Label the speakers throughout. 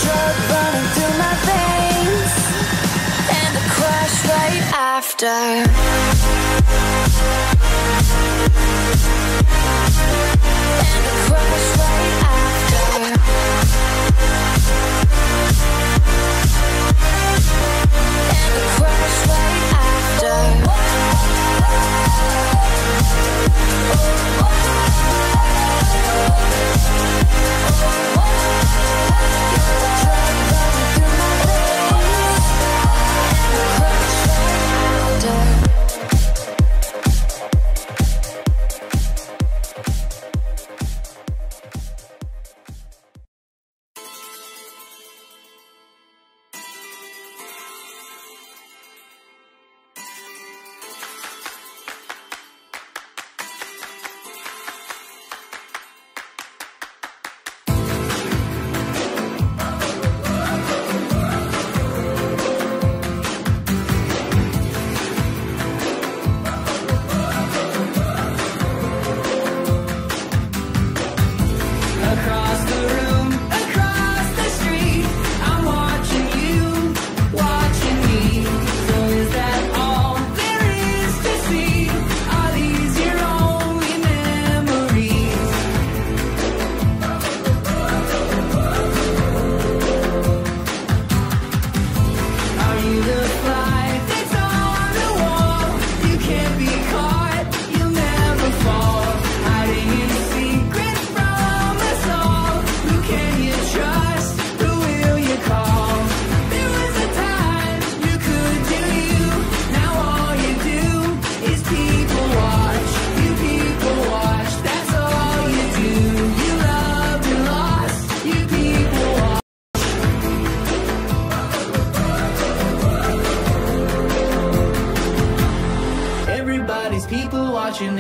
Speaker 1: drug running through my veins, and the crash right after. And the crash right after. And the crash right after.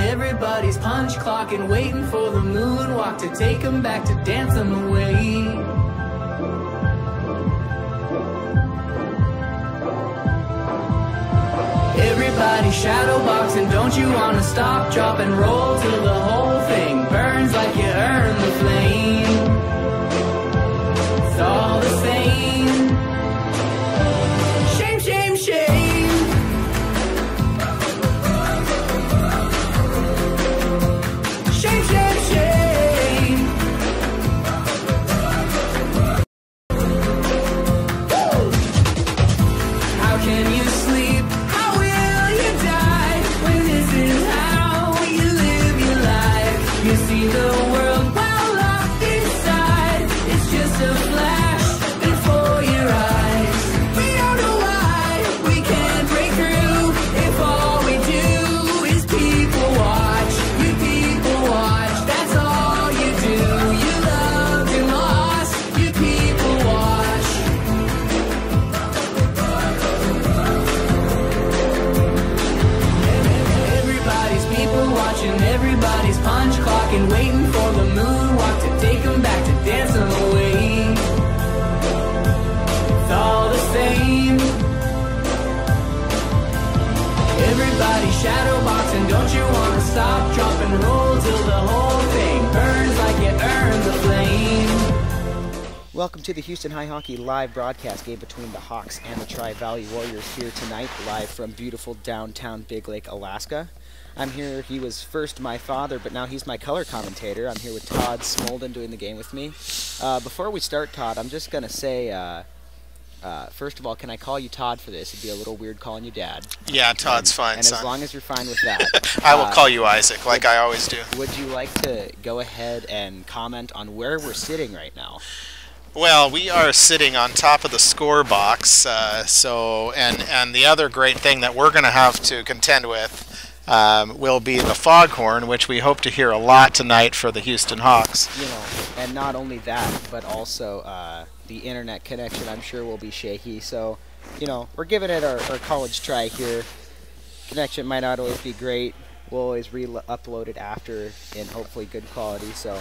Speaker 2: Everybody's punch clocking, waiting for the moonwalk to take them back, to dance them away. Everybody shadow boxing, don't you wanna stop, drop and roll till the whole thing burns like you earned the flame. It's all the same. Shame, shame, shame. Shame, shame, shame. Woo! How can you sleep? How will you die when this is how you live your life? You see the world while locked inside. It's just a flash before your eyes. We don't know why we can't break through if all we do is people watch. You people watch, that's all you do. You loved and lost, you people watch. Everybody's people watching, everybody's punch clocking, waiting for the moonwalk to take them back, to dance them away. It's all the same. Everybody shadow boxing, don't you wanna stop, drop and roll till the whole thing burns like you earned the flame.
Speaker 3: Welcome to the Houston High Hockey live broadcast game between the Hawks and the Tri-Valley Warriors here tonight, live from beautiful downtown Big Lake, Alaska. I'm here, he was first my father, but now he's my color commentator. I'm here with Todd Smolden doing the game with me. Before we start, Todd, I'm just going to say, first of all, can I call you Todd for this? It'd be a little weird calling you Dad.
Speaker 4: Yeah, Todd's fine,
Speaker 3: And
Speaker 4: son.
Speaker 3: as long as you're fine with that.
Speaker 4: I will call you Isaac, like I always do.
Speaker 3: Would you like to go ahead and comment on where we're sitting right now?
Speaker 4: Well, we are sitting on top of the score box, and the other great thing that we're going to have to contend with will be the foghorn, which we hope to hear a lot tonight for the Houston Hawks.
Speaker 3: You know, and not only that, but also the internet connection, I'm sure, will be shaky. So, you know, we're giving it our college try here. Connection might not always be great. We'll always re-upload it after in hopefully good quality, so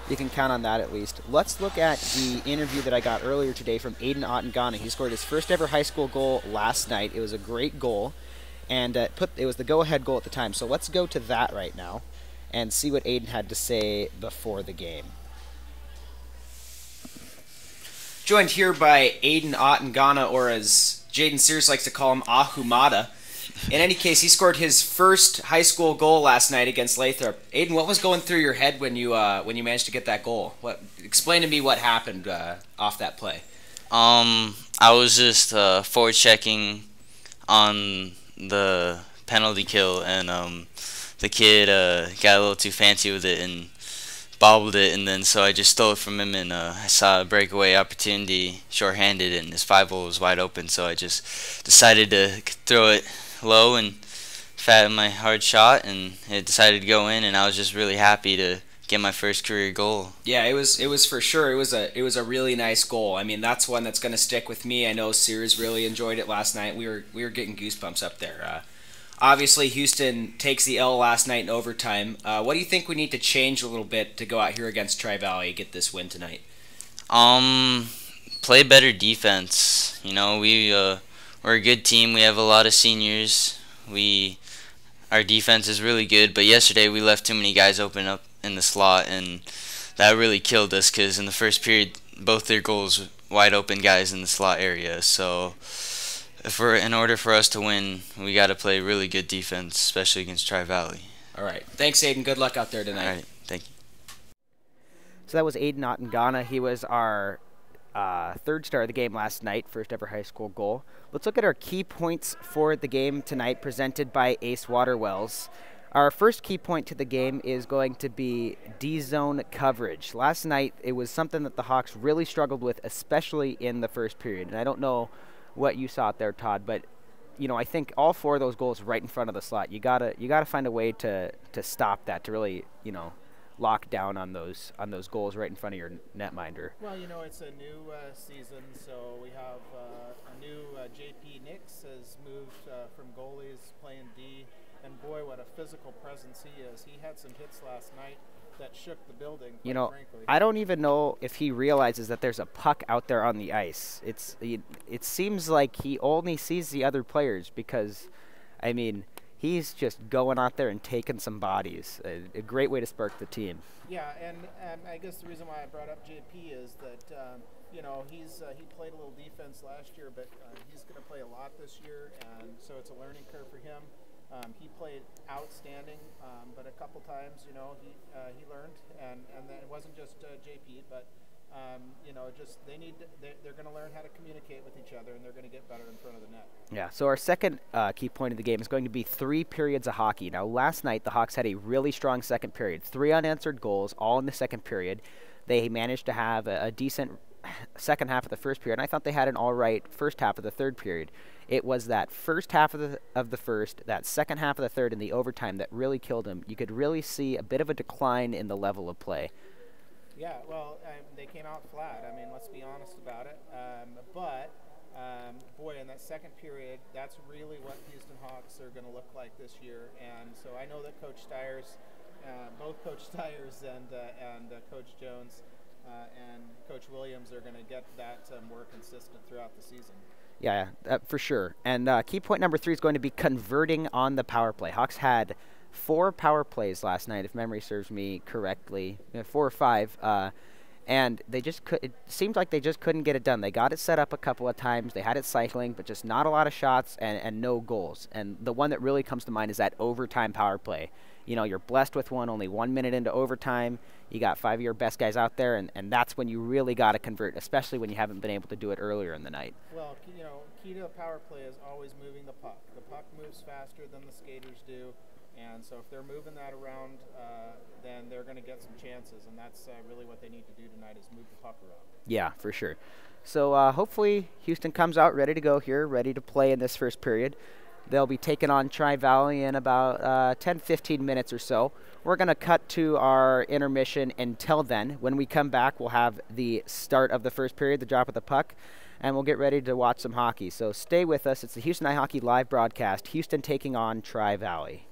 Speaker 3: you can count on that at least. Let's look at the interview that I got earlier today from Aidan Notingana. He scored his first ever high school goal last night. It was a great goal, and it was the go-ahead goal at the time. So let's go to that right now and see what Aidan had to say before the game. Joined here by Aidan Notingana, or as Jaden Sears likes to call him, Ahumada. In any case, he scored his first high school goal last night against Lathrop. Aidan, what was going through your head when you managed to get that goal? Explain to me what happened off that play.
Speaker 5: I was just forward checking on the penalty kill, and the kid got a little too fancy with it and bobbled it, and then so I just stole it from him, and I saw a breakaway opportunity shorthanded, and his 5-hole was wide open, so I just decided to throw it low and fat my hard shot, and it decided to go in, and I was just really happy to get my first career goal.
Speaker 3: Yeah, it was for sure. It was a really nice goal. I mean, that's one that's going to stick with me. I know Sears really enjoyed it last night. We were getting goosebumps up there. Obviously, Houston takes the L last night in overtime. What do you think we need to change a little bit to go out here against Tri-Valley and get this win tonight?
Speaker 5: Play better defense. You know, we're a good team. We have a lot of seniors. Our defense is really good, but yesterday we left too many guys open up in the slot, and that really killed us because in the first period, both their goals wide open guys in the slot area. So in order for us to win, we got to play really good defense, especially against Tri-Valley.
Speaker 3: All right. Thanks, Aidan. Good luck out there tonight.
Speaker 5: All right. Thank you.
Speaker 3: So that was Aidan Notingana. He was our third star of the game last night, first ever high school goal. Let's look at our key points for the game tonight, presented by Ace Waterwells. Our first key point to the game is going to be D-zone coverage. Last night, it was something that the Hawks really struggled with, especially in the first period. And I don't know what you saw out there, Todd, but you know, I think all 4 of those goals right in front of the slot. You gotta find a way to stop that, to really, you know, lock down on those goals right in front of your netminder.
Speaker 6: Well, you know, it's a new season, so we have a new JP Nix has moved from goalies playing D, and boy, what a physical presence he is. He had some hits last night that shook the building,
Speaker 3: you know,
Speaker 6: frankly.
Speaker 3: I don't even know if he realizes that there's a puck out there on the ice. It seems like he only sees the other players because, I mean, he's just going out there and taking some bodies. A great way to spark the team.
Speaker 6: Yeah, and I guess the reason why I brought up JP is that, you know, he played a little defense last year, but he's going to play a lot this year, and so it's a learning curve for him. He played outstanding, but a couple times, you know, he learned, and then it wasn't just JP, but you know, just they're going to learn how to communicate with each other, and they're going to get better in front of the net. Yeah.
Speaker 3: So our second key point of the game is going to be 3 periods of hockey. Now, last night the Hawks had a really strong second period, 3 unanswered goals, all in the second period. They managed to have a decent second half of the first period, and I thought they had an all right first half of the third period. It was that first half of the first, that second half of the third, and the overtime that really killed them. You could really see a bit of a decline in the level of play.
Speaker 6: Yeah, well, they came out flat. I mean, let's be honest about it. But boy, in that second period, that's really what Houston Hawks are going to look like this year. And so I know that Coach Stiers, both Coach Stiers and Coach Jones and Coach Williams are going to get that more consistent throughout the season.
Speaker 3: Yeah, for sure. And key point number 3 is going to be converting on the power play. Hawks had 4 power plays last night, if memory serves me correctly, 4 or 5, and they just it seemed like they just couldn't get it done. They got it set up a couple of times, they had it cycling, but just not a lot of shots and no goals. And the one that really comes to mind is that overtime power play. You know, you're blessed with one, only 1 minute into overtime. You got 5 of your best guys out there, and that's when you really got to convert, especially when you haven't been able to do it earlier in the night.
Speaker 6: Well, you know, key to a power play is always moving the puck. The puck moves faster than the skaters do, and so if they're moving that around, then they're going to get some chances, and that's really what they need to do tonight is move the puck around.
Speaker 3: Yeah, for sure. So hopefully Houston comes out ready to go here, ready to play in this first period. They'll be taking on Tri-Valley in about 10-15 minutes or so. We're going to cut to our intermission until then. When we come back, we'll have the start of the first period, the drop of the puck, and we'll get ready to watch some hockey. So stay with us. It's the Houston iHockey live broadcast. Houston taking on Tri-Valley.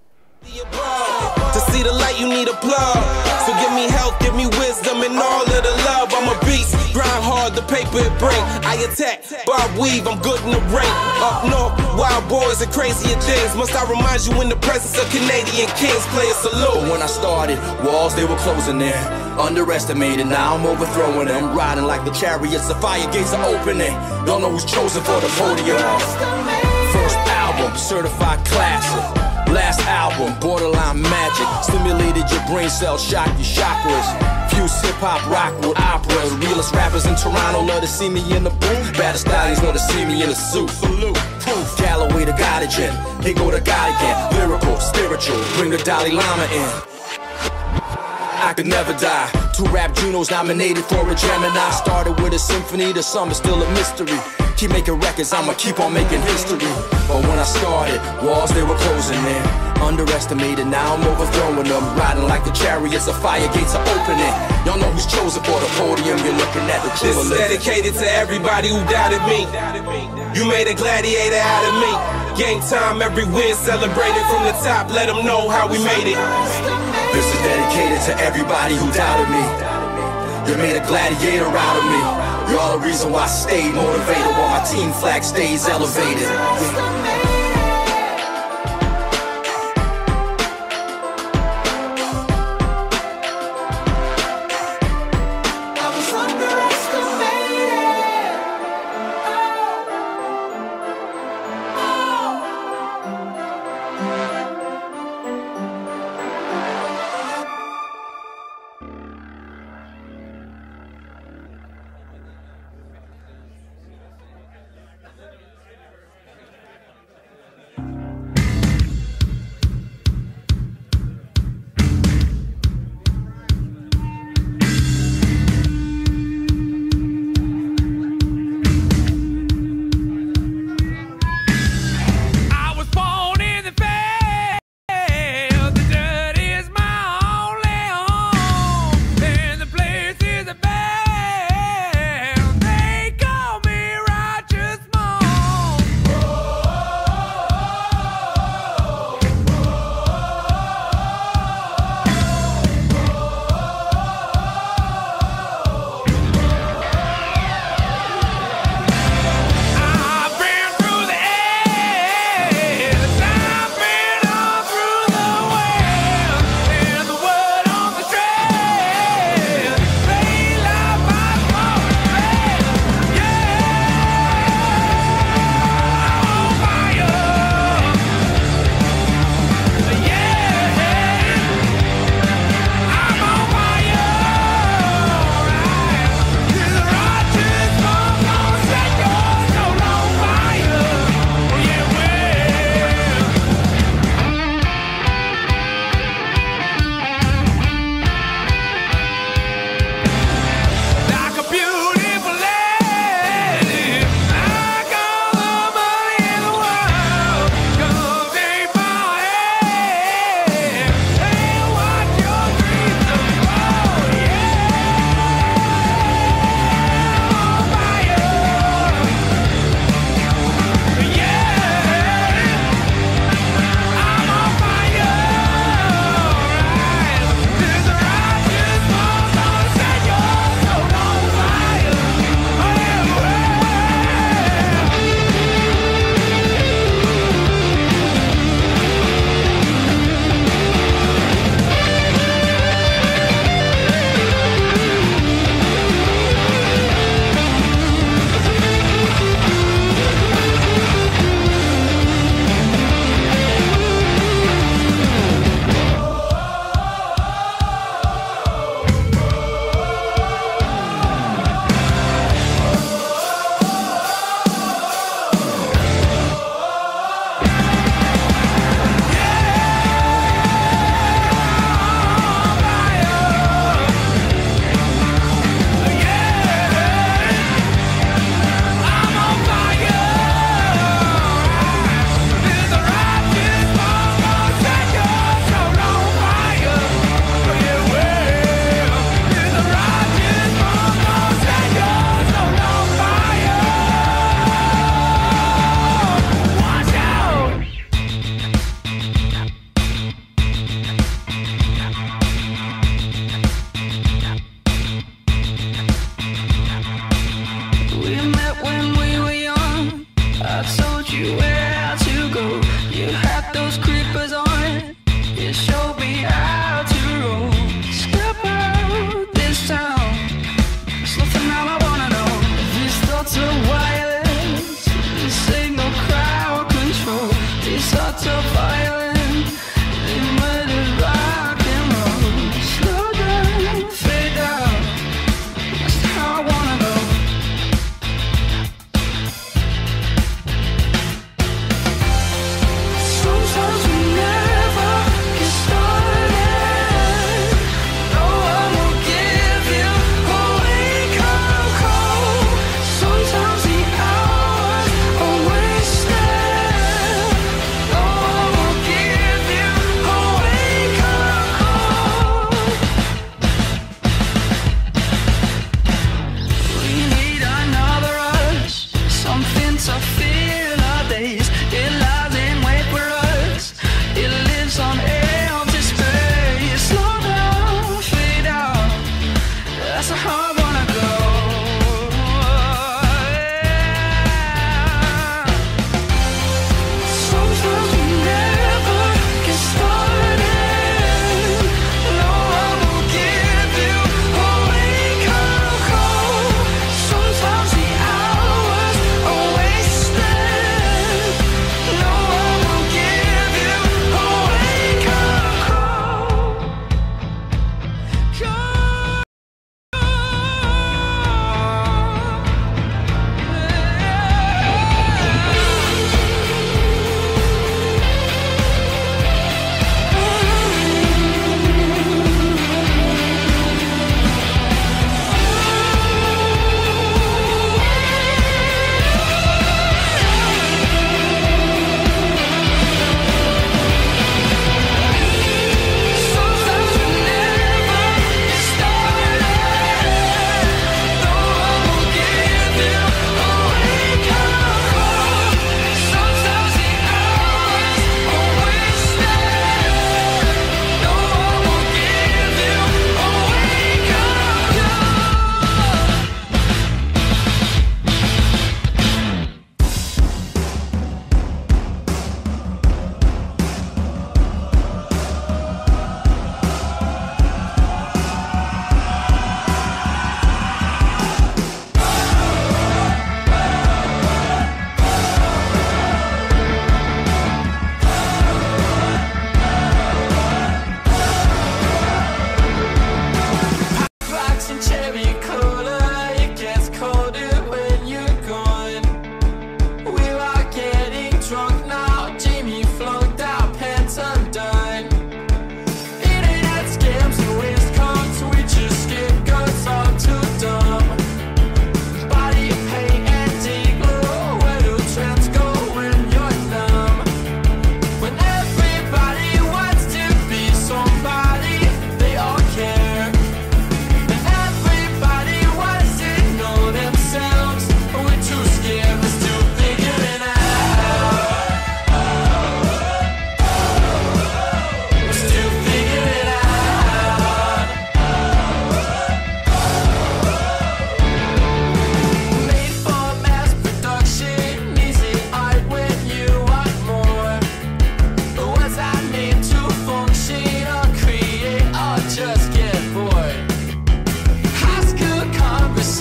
Speaker 7: To see the light, you need a plug. So give me health, give me wisdom, and all of the love. I'm a beast, grind hard, the paper it bring. I attack, bob weave, I'm good in the ring. Up north, wild boys and crazier things. Must I remind you in the presence of Canadian kings, play a salute.
Speaker 8: But when I started, walls they were closing in. Underestimated, now I'm overthrowing them. Riding like the chariots, the fire gates are opening. Don't know who's chosen for the podium. First album, certified classic. Last album, borderline magic. Stimulated your brain cells, shocked your chakras. Fuse hip-hop, rock with operas. Realest rappers in Toronto love to see me in the booth. Baddest stallions love to see me in a suit. Proof, Galloway the God again. Here go the God again. Lyrical, spiritual, bring the Dalai Lama in. I could never die. 2 rap Junos nominated for a Gemini. Started with a symphony, the sum is still a mystery. Keep making records, I'ma keep on making history. But when I started, walls they were closing in. Underestimated, now I'm overthrowing them. Riding like the chariots, the fire gates are opening. Y'all know who's chosen for the podium, you're looking at the
Speaker 7: This is dedicated to everybody who doubted me. You made a gladiator out of me. Game time, every win celebrated from the top. Let them know how we made it.
Speaker 8: This is dedicated to everybody who doubted me. You made a gladiator out of me. You're all the reason why I stayed motivated, while my team flag stays elevated.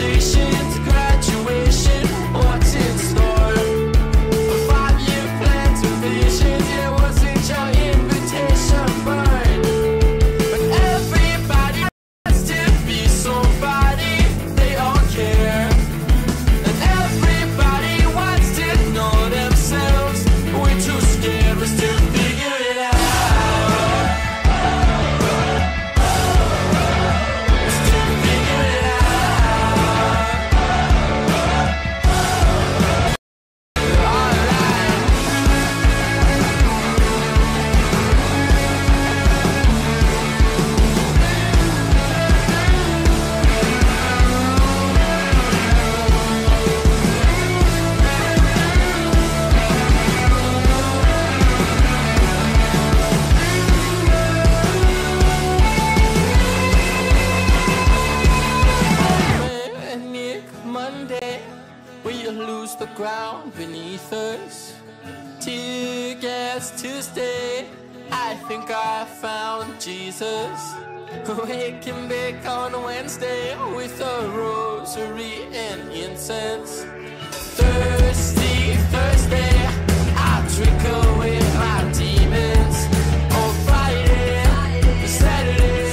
Speaker 2: invitation to graduation. What's in store? A 5-year plan to vision. It wasn't your invitation, but everybody wants to be somebody. They all care, and everybody wants to know themselves. We're too scared, we're still figuring it out. We're still figuring it out. Manic Monday, will you lose the ground beneath us? Tear gas Tuesday, I think I found Jesus. Waking back on Wednesday with a rosary and incense. Thirsty Thursday, I drink away my demons. On Friday, Saturday,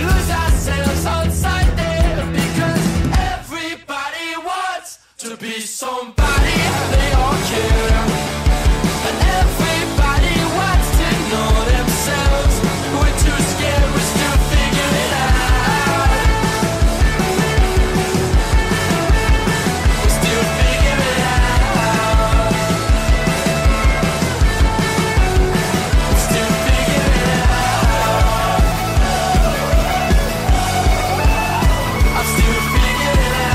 Speaker 2: lose ourselves on Sunday, because everybody wants to be somebody. They all care, and everybody wants to know themselves. We're too scared, we're still figuring it out. We're still figuring it out. We're still figuring it out. I'm still figuring it out.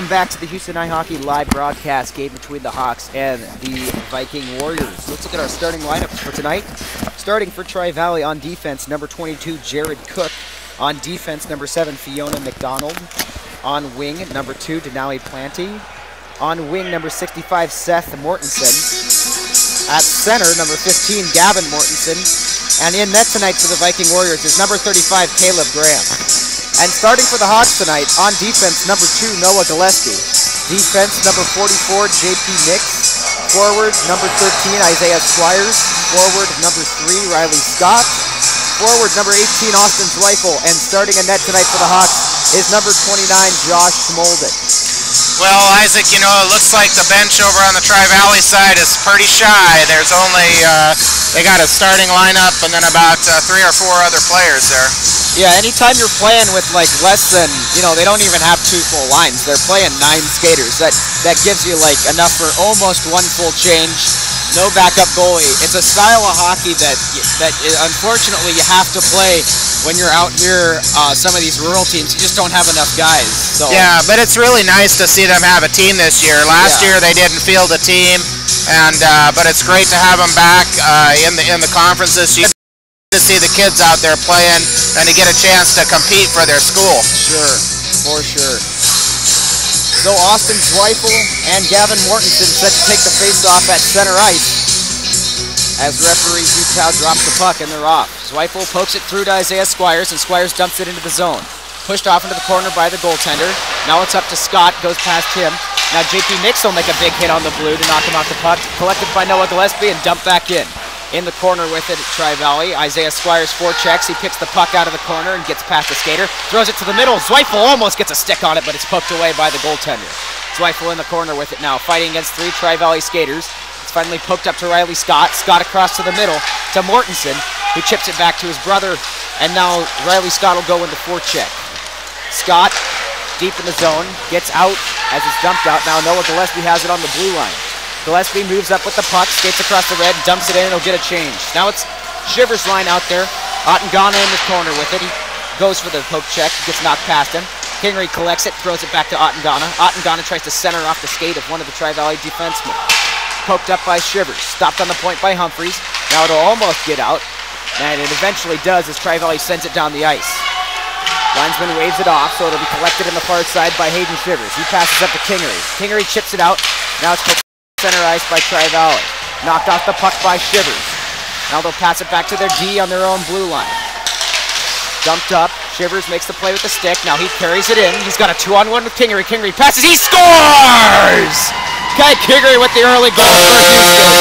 Speaker 3: Welcome back to the Houston High Hockey live broadcast game between the Hawks and the Viking Warriors. Let's look at our starting lineup for tonight. Starting for Tri-Valley on defense, number 22, Jared Cook. On defense, number 7, Fiona McDonald. On wing, number 2, Denali Planty. On wing, number 65, Seth Mortensen. At center, number 15, Gavin Mortensen. And in net tonight for the Viking Warriors is number 35, Caleb Graham. And starting for the Hawks tonight, on defense, number 2, Noah Gillespie. Defense, number 44, JP Nix. Forward, number 13, Isaiah Squires. Forward, number 3, Riley Scott. Forward, number 18, Austin Zweifel. And starting a net tonight for the Hawks is number 29, Josh Smolden.
Speaker 4: Well, Isaac, you know, it looks like the bench over on the Tri-Valley side is pretty shy. There's only, they got a starting lineup and then about 3 or 4 other players there.
Speaker 3: Yeah, anytime you're playing with like less than, you know, they don't even have 2 full lines. They're playing 9 skaters. That gives you like enough for almost 1 full change. No backup goalie. It's a style of hockey that unfortunately you have to play when you're out here. Some of these rural teams, you just don't have enough guys. So
Speaker 4: yeah, but it's really nice to see them have a team this year. Last year they didn't field a team, and but it's great to have them back in the conference this year. To see the kids out there playing and to get a chance to compete for their school.
Speaker 3: Sure, for sure. So Austin Zweifel and Gavin Mortensen set to take the face-off at center ice as referee Utah drops the puck and they're off. Zweifel pokes it through to Isaiah Squires and Squires dumps it into the zone. Pushed off into the corner by the goaltender. Now it's up to Scott, goes past him. Now JP Nix will make a big hit on the blue to knock him off the puck. Collected by Noah Gillespie and dumped back in. In the corner with it at Tri-Valley. Isaiah Squires forechecks. He picks the puck out of the corner and gets past the skater. Throws it to the middle. Zweifel almost gets a stick on it, but it's poked away by the goaltender. Zweifel in the corner with it now, fighting against 3 Tri-Valley skaters. It's finally poked up to Riley Scott. Scott across to the middle to Mortensen, who chips it back to his brother. And now Riley Scott will go into forecheck. Scott, deep in the zone, gets out as it's dumped out. Now Noah Gillespie has it on the blue line. Gillespie moves up with the puck, skates across the red, dumps it in, and he'll get a change. Now it's Shivers' line out there. Notingana in the corner with it. He goes for the poke check, gets knocked past him. Kingery collects it, throws it back to Notingana. Notingana tries to center off the skate of one of the Tri-Valley defensemen. Poked up by Shivers, stopped on the point by Humphreys. Now it'll almost get out, and it eventually does as Tri-Valley sends it down the ice. Linesman waves it off, so it'll be collected in the far side by Hayden Shivers. He passes up to Kingery. Kingery chips it out. Now it's center ice by Tri-Valley. Knocked off the puck by Shivers. Now they'll pass it back to their D on their own blue line. Dumped up. Shivers makes the play with the stick. Now he carries it in. He's got a 2-on-1 with Kingery. Kingery passes. He scores! Kai Kingery with the early goal for Houston.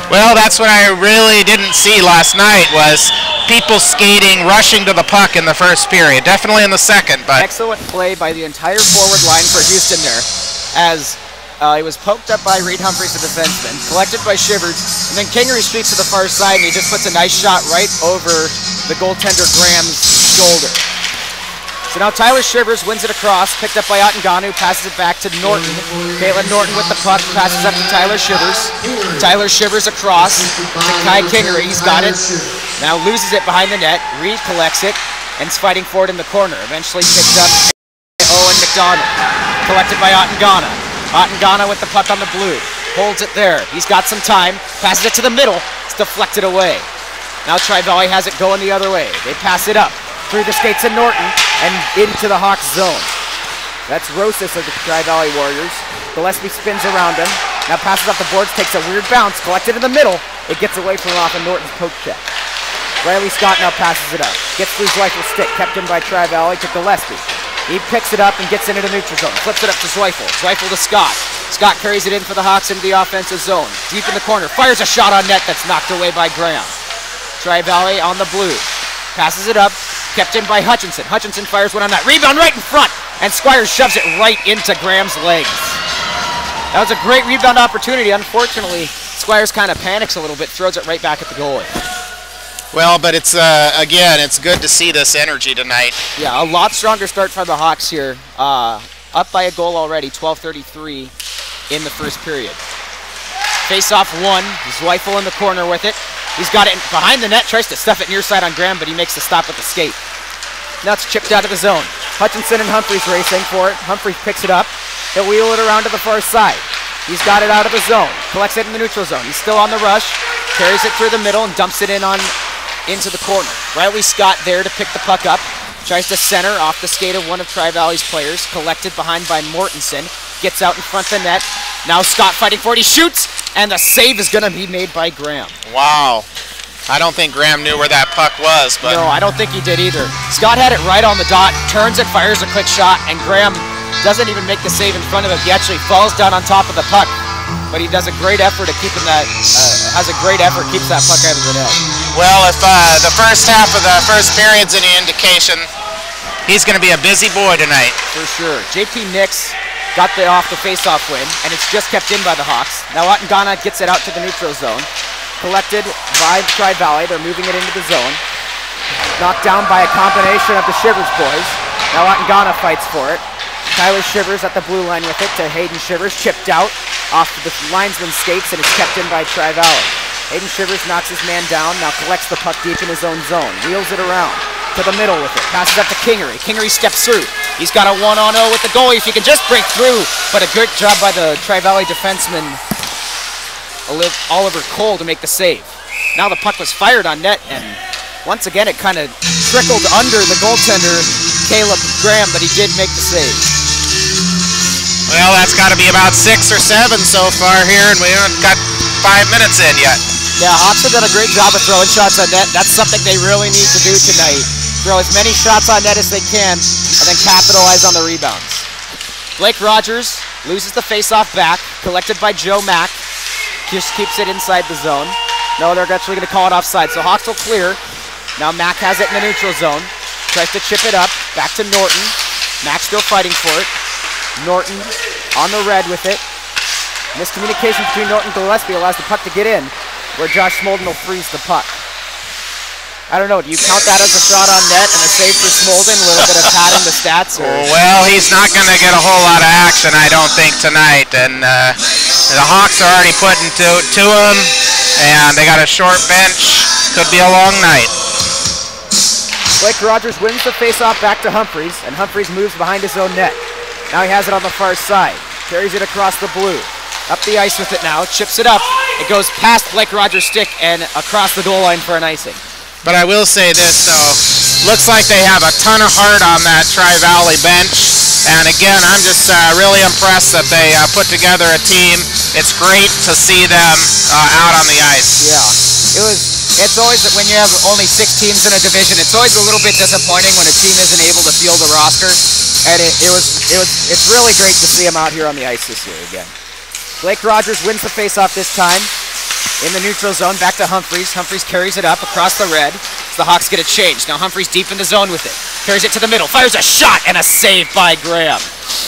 Speaker 4: Well, that's what I really didn't see last night was people skating, rushing to the puck in the first period. Definitely in the second, but
Speaker 3: excellent play by the entire forward line for Houston there, as it was poked up by Reed Humphreys, the defenseman, collected by Shivers, and then Kingery sweeps to the far side, and he just puts a nice shot right over the goaltender Graham's shoulder. So now Tyler Shivers wins it across, picked up by Notingana, who passes it back to Norton. Caitlin Norton with the puck, passes up to Tyler Shivers. Tyler Shivers across to Kai Kingery, he's got it. Now loses it behind the net, Reed collects it, and is fighting for it in the corner. Eventually picked up by Owen McDonald. Collected by Notingana. Notingana with the puck on the blue. Holds it there, he's got some time, passes it to the middle, it's deflected away. Now Tri-Valley has it going the other way. They pass it up through the skates of Norton and into the Hawks zone. That's Rosas of the Tri-Valley Warriors. Gillespie spins around him. Now passes up the boards, takes a weird bounce, collected in the middle. It gets away from off of Norton's poke check. Riley Scott now passes it up. Gets through Zweifel's stick, kept him by Tri-Valley to Gillespie. He picks it up and gets into the neutral zone. Flips it up to Zweifel. Zweifel to Scott. Scott carries it in for the Hawks into the offensive zone. Deep in the corner. Fires a shot on net that's knocked away by Graham. Tri-Valley on the blue. Passes it up. Kept in by Hutchinson. Hutchinson fires one on that. Rebound right in front. And Squires shoves it right into Graham's legs. That was a great rebound opportunity. Unfortunately, Squires kind of panics a little bit. Throws it right back at the goalie.
Speaker 4: well, but it's again, it's good to see this energy tonight.
Speaker 3: Yeah, a lot stronger start for the Hawks here. Up by a goal already, 12:33 in the first period. Face-off one, Zweifel in the corner with it. He's got it behind the net, tries to stuff it near side on Graham, but he makes the stop with the skate. Now it's chipped out of the zone. Hutchinson and Humphreys racing for it. Humphreys picks it up. He'll wheel it around to the far side. He's got it out of the zone. Collects it in the neutral zone. He's still on the rush. Carries it through the middle and dumps it into the corner. Riley Scott there to pick the puck up. Tries to center off the skate of one of Tri-Valley's players. Collected behind by Mortensen. Gets out in front of the net. Now Scott fighting for it. He shoots, and the save is going to be made by Graham.
Speaker 4: Wow. I don't think Graham knew where that puck was, but...
Speaker 3: No, I don't think he did either. Scott had it right on the dot, turns it, fires a quick shot, and Graham doesn't even make the save in front of him. He actually falls down on top of the puck, but he does a great effort at keeping that, keeps that puck out of the net.
Speaker 4: Well, if the first half of the first period's any indication, he's going to be a busy boy tonight.
Speaker 3: For sure. JP Nix got off the face-off win, and it's just kept in by the Hawks. Now Notingana gets it out to the neutral zone. Collected by Tri-Valley. They're moving it into the zone. Knocked down by a combination of the Shivers boys. Now Notingana fights for it. Tyler Shivers at the blue line with it to Hayden Shivers. Chipped out off the linesman's skates, and it's kept in by Tri-Valley. Hayden Shivers knocks his man down. Now collects the puck deep in his own zone. Wheels it around to the middle with it. Passes up to Kingery. Kingery steps through. He's got a 1-on-0 with the goalie if he can just break through. But a good job by the Tri-Valley defenseman Oliver Cole to make the save. Now the puck was fired on net, and once again it kind of trickled under the goaltender, Caleb Graham, but he did make the save.
Speaker 4: Well, that's got to be about 6 or 7 so far here, and we haven't got 5 minutes in yet.
Speaker 3: Yeah, Hawks have done a great job of throwing shots on net. That's something they really need to do tonight. Throw as many shots on net as they can, and then capitalize on the rebounds. Blake Rogers loses the face-off back, collected by Joe Mack. Just keeps it inside the zone. No, they're actually going to call it offside, so Hawks will clear. Now Mack has it in the neutral zone. Tries to chip it up. Back to Norton. Mack still fighting for it. Norton on the red with it. Miscommunication between Norton and Gillespie allows the puck to get in, where Josh Smolden will freeze the puck. I don't know, do you count that as a shot on net and a save for Smolden? A little bit of padding the stats? Or?
Speaker 4: Well, he's not going to get a whole lot of action, I don't think, tonight. And the Hawks are already putting to him, and they got a short bench. Could be a long night.
Speaker 3: Blake Rogers wins the faceoff back to Humphreys, and Humphreys moves behind his own net. Now he has it on the far side. Carries it across the blue. Up the ice with it now. Chips it up. It goes past Blake Rogers' stick and across the goal line for an icing.
Speaker 4: But I will say this, though. Looks like they have a ton of heart on that Tri-Valley bench. And again, I'm just really impressed that they put together a team. It's great to see them out on the ice.
Speaker 3: Yeah. It's always, when you have only 6 teams in a division, it's always a little bit disappointing when a team isn't able to field a roster. And it's really great to see them out here on the ice this year again. Blake Rogers wins the faceoff this time. In the neutral zone, back to Humphreys. Humphreys carries it up across the red. So the Hawks get a change. Now Humphreys deep in the zone with it. Carries it to the middle. Fires a shot and a save by Graham.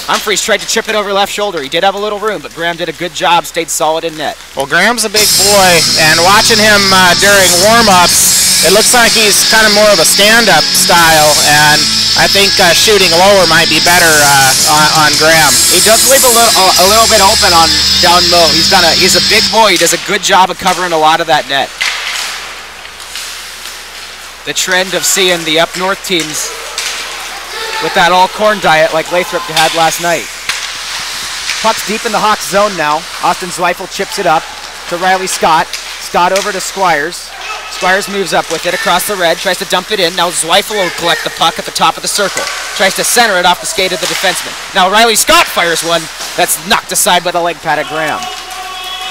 Speaker 3: Humphreys tried to chip it over left shoulder. He did have a little room, but Graham did a good job, stayed solid in net.
Speaker 4: Well, Graham's a big boy, and watching him during warm-ups, it looks like he's kind of more of a stand-up style, and I think shooting lower might be better on Graham.
Speaker 3: He does leave a little bit open on down low. He's a big boy. He does a good job of covering a lot of that net. The trend of seeing the up north teams with that all-corn diet like Lathrop had last night. Puck's deep in the Hawks zone now. Austin Zweifel chips it up to Riley Scott. Scott over to Squires. Squires moves up with it across the red, tries to dump it in. Now Zweifel will collect the puck at the top of the circle. Tries to center it off the skate of the defenseman. Now Riley Scott fires one that's knocked aside by the leg pad of Graham.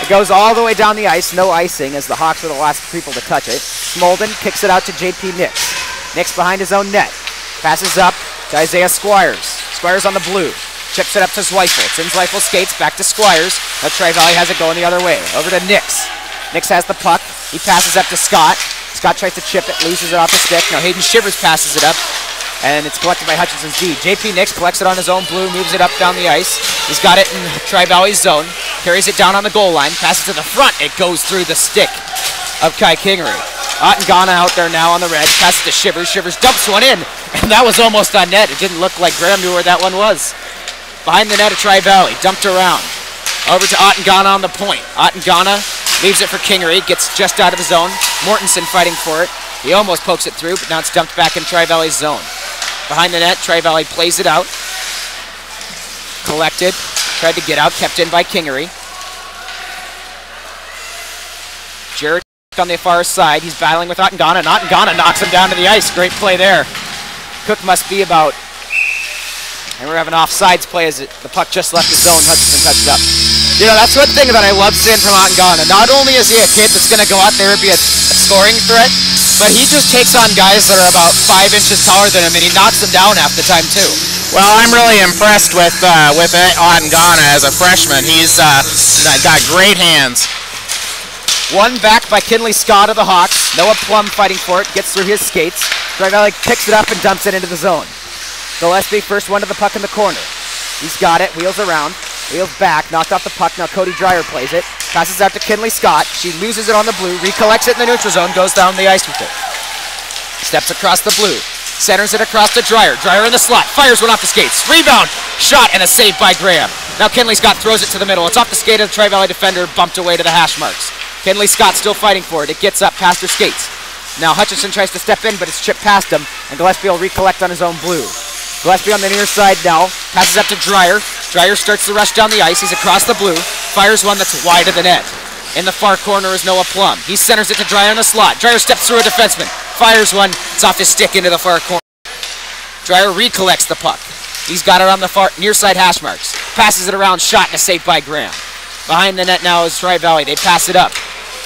Speaker 3: It goes all the way down the ice, no icing, as the Hawks are the last people to touch it. Smolden kicks it out to JP Nix. Nix behind his own net. Passes up to Isaiah Squires. Squires on the blue. Chips it up to Zweifel. It's in Zweifel's skates, back to Squires. Now Tri-Valley has it going the other way. Over to Nix. Nix has the puck. He passes up to Scott. Scott tries to chip it, loses it off the stick. Now Hayden Shivers passes it up, and it's collected by Hutchinson's D. JP Nix collects it on his own blue, moves it up down the ice. He's got it in Tri-Valley's zone. Carries it down on the goal line. Passes to the front. It goes through the stick of Kai Kingery. Notingana out there now on the red. Passes to Shivers. Shivers dumps one in, and that was almost on net. It didn't look like Graham knew where that one was. Behind the net of Tri-Valley. Dumped around. Over to Notingana on the point. Notingana Leaves it for Kingery, gets just out of the zone. Mortensen fighting for it. He almost pokes it through, but now it's dumped back in Tri-Valley's zone. Behind the net, Tri-Valley plays it out. Collected, tried to get out, kept in by Kingery. Jared on the far side, he's battling with Notingana. Notingana knocks him down to the ice. Great play there. Cook must be about, and we're having offsides play as the puck just left the zone. Hutchinson touched up. You know, that's one thing that I love seeing from Notingana. Not only is he a kid that's going to go out there and be a scoring threat, but he just takes on guys that are about 5 inches taller than him, and he knocks them down half the time, too.
Speaker 9: Well, I'm really impressed with Notingana as a freshman. He's got great hands.
Speaker 3: One back by Kinley Scott of the Hawks. Noah Plum fighting for it, gets through his skates. Tri-Valley picks it up and dumps it into the zone. Gillespie, first one to the puck in the corner. He's got it, wheels around, wheels back, knocked off the puck. Now Cody Dreyer plays it, passes out to Kinley Scott. She loses it on the blue, recollects it in the neutral zone, goes down the ice with it. Steps across the blue, centers it across to Dreyer. Dreyer in the slot, fires one off the skates. Rebound, shot, and a save by Graham. Now Kinley Scott throws it to the middle. It's off the skate of the Tri-Valley defender, bumped away to the hash marks. Kinley Scott still fighting for it. It gets up past her skates. Now Hutchinson tries to step in, but it's chipped past him, and Gillespie will recollect on his own blue. Gillespie on the near side now, passes up to Dreyer. Dreyer starts the rush down the ice. He's across the blue, fires one that's wide of the net. In the far corner is Noah Plum. He centers it to Dreyer in the slot. Dreyer steps through a defenseman, fires one. It's off his stick into the far corner. Dreyer recollects the puck. He's got it on the far near side hash marks. Passes it around, shot, and a save by Graham. Behind the net now is Tri-Valley. They pass it up.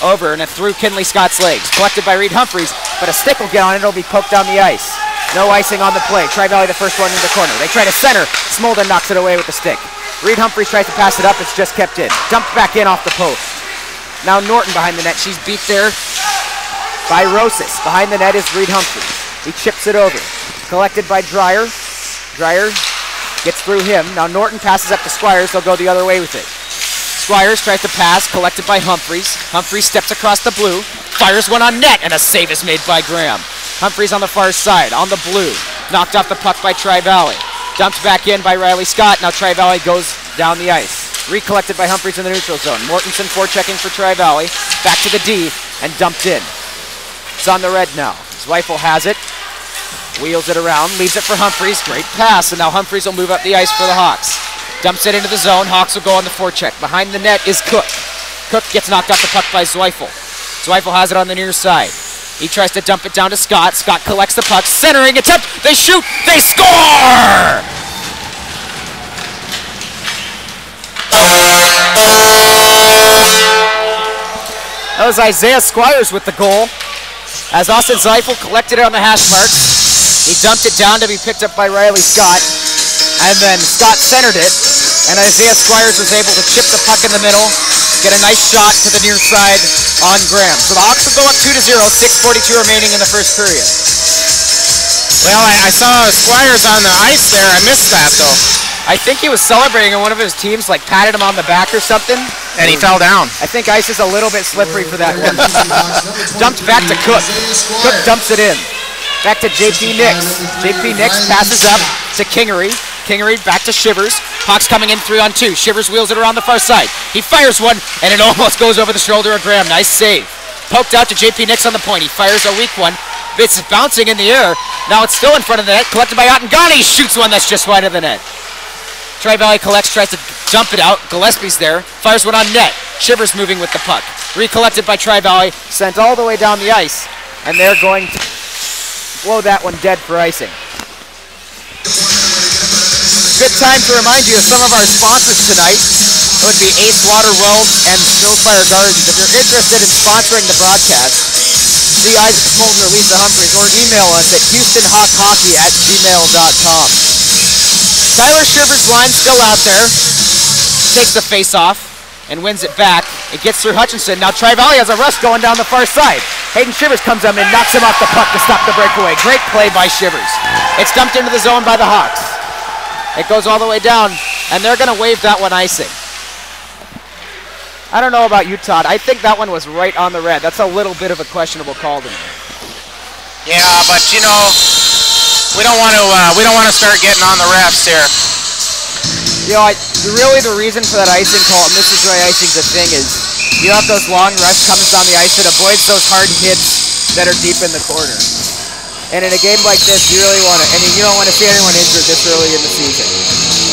Speaker 3: Over and through Kinley Scott's legs. Collected by Reed Humphreys, but a stick will get on it. It'll be poked down the ice. No icing on the play. Tri-Valley the first one in the corner. They try to center. Smolden knocks it away with the stick. Reed Humphreys tries to pass it up. It's just kept in. Dumped back in off the post. Now Norton behind the net. She's beat there by Rosas. Behind the net is Reed Humphreys. He chips it over. Collected by Dreyer. Dreyer gets through him. Now Norton passes up to Squires. They'll go the other way with it. Squires tries to pass, collected by Humphreys. Humphreys steps across the blue, fires one on net, and a save is made by Graham. Humphreys on the far side, on the blue. Knocked off the puck by Tri-Valley. Dumped back in by Riley Scott. Now Tri-Valley goes down the ice. Recollected by Humphreys in the neutral zone. Mortensen forechecking for Tri-Valley. Back to the D, and dumped in. It's on the red now. Zweifel has it. Wheels it around, leaves it for Humphreys. Great pass, and now Humphreys will move up the ice for the Hawks. Dumps it into the zone. Hawks will go on the forecheck. Behind the net is Cook. Cook gets knocked off the puck by Zweifel. Zweifel has it on the near side. He tries to dump it down to Scott. Scott collects the puck. Centering attempt. They shoot. They score! That was Isaiah Squires with the goal. As Austin Zweifel collected it on the hash marks. He dumped it down to be picked up by Riley Scott. And then Scott centered it, and Isaiah Squires was able to chip the puck in the middle, get a nice shot to the near side on Graham. So the Hawks will go up 2-0, 6:42 remaining in the first period.
Speaker 9: Well, I saw Squires on the ice there. I missed that, though.
Speaker 3: I think he was celebrating, and one of his teams like patted him on the back or something.
Speaker 9: And he fell down.
Speaker 3: I think ice is a little bit slippery for that one. Dumped back to Cook. Cook dumps it in. Back to JP Nix. JP Nix passes up to Kingery. Kingery back to Shivers. Hawks coming in 3-on-2. Shivers wheels it around the far side. He fires one, and it almost goes over the shoulder of Graham. Nice save. Poked out to JP Nix on the point. He fires a weak one. It's bouncing in the air. Now it's still in front of the net. Collected by Notingana. He shoots one that's just wide of the net. Tri-Valley collects, tries to dump it out. Gillespie's there. Fires one on net. Shivers moving with the puck. Recollected by Tri-Valley. Sent all the way down the ice. And they're going to blow that one dead for icing. Good time to remind you of some of our sponsors tonight. It would be Ace Water World and Snowfire Gardens. If you're interested in sponsoring the broadcast, see Isaac Smolden or Lisa Humphreys, or email us at houstonhawkhockey@gmail.com. Tyler Shivers' line still out there. Takes the face off and wins it back. It gets through Hutchinson. Now Tri-Valley has a rush going down the far side. Hayden Shivers comes up and knocks him off the puck to stop the breakaway. Great play by Shivers. It's dumped into the zone by the Hawks. It goes all the way down, and they're going to wave that one icing. I don't know about you, Todd. I think that one was right on the red. That's a little bit of a questionable call to me.
Speaker 9: Yeah, but you know, we don't want to start getting on the refs here.
Speaker 3: You know, really the reason for that icing call, and this is why icing's a thing, is You have those long rush comes down the ice that avoids those hard hits that are deep in the corner. And in a game like this, you really want to, I mean, you don't want to see anyone injured this early in the season.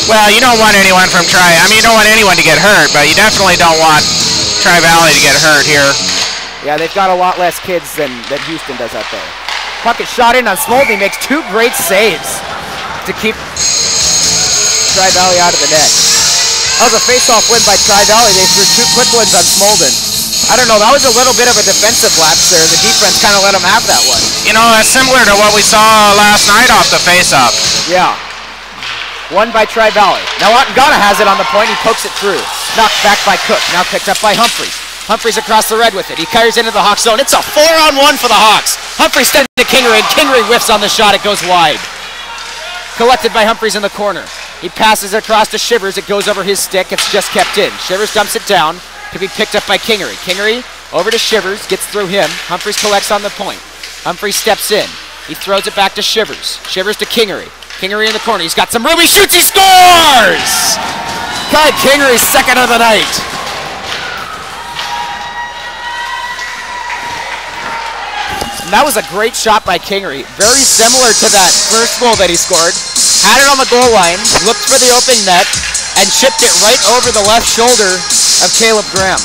Speaker 9: Well, you don't want anyone from you don't want anyone to get hurt, but you definitely don't want Tri-Valley to get hurt here.
Speaker 3: Yeah, they've got a lot less kids than Houston does out there. Puck is shot in on Smolden. He makes 2 great saves to keep Tri-Valley out of the net. That was a face-off win by Tri-Valley. They threw 2 quick ones on Smolden. I don't know, that was a little bit of a defensive lapse there. The defense kind of let them have that one.
Speaker 9: You know, that's similar to what we saw last night off the face-off.
Speaker 3: Yeah. Won by Tri-Valley. Now Notingana has it on the point. He pokes it through. Knocked back by Cook. Now picked up by Humphreys. Humphreys across the red with it. He carries into the Hawks zone. It's a 4-on-1 for the Hawks. Humphreys sends it to Kingery, and Kingery whiffs on the shot. It goes wide. Collected by Humphreys in the corner. He passes it across to Shivers. It goes over his stick. It's just kept in. Shivers dumps it down. To be picked up by Kingery. Kingery over to Shivers. Gets through him. Humphreys collects on the point. Humphreys steps in. He throws it back to Shivers. Shivers to Kingery. Kingery in the corner. He's got some room. He shoots. He scores! Kai Kingery's second of the night. And that was a great shot by Kingery. Very similar to that first goal that he scored. Had it on the goal line, looked for the open net, and chipped it right over the left shoulder of Caleb Graham.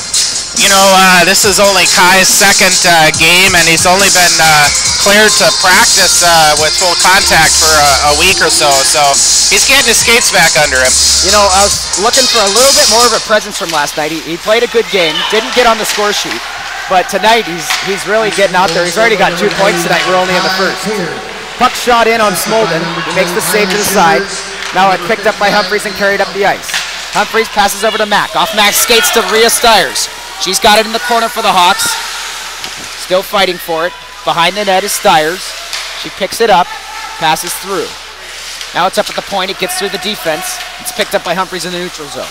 Speaker 9: You know, this is only Kai's second game, and he's only been cleared to practice with full contact for a week or so. So he's getting his skates back under him.
Speaker 3: You know, I was looking for a little bit more of a presence from last night. He played a good game, didn't get on the score sheet, but tonight he's really getting out there. He's already got 2 points tonight. We're only in the first. Puck shot in on Smolden. He makes the save to the side. Now it picked up by Humphreys and carried up the ice. Humphreys passes over to Mack. Off Mack's skates to Rhea Stiers. She's got it in the corner for the Hawks. Still fighting for it. Behind the net is Stiers. She picks it up, passes through. Now it's up at the point. It gets through the defense. It's picked up by Humphreys in the neutral zone.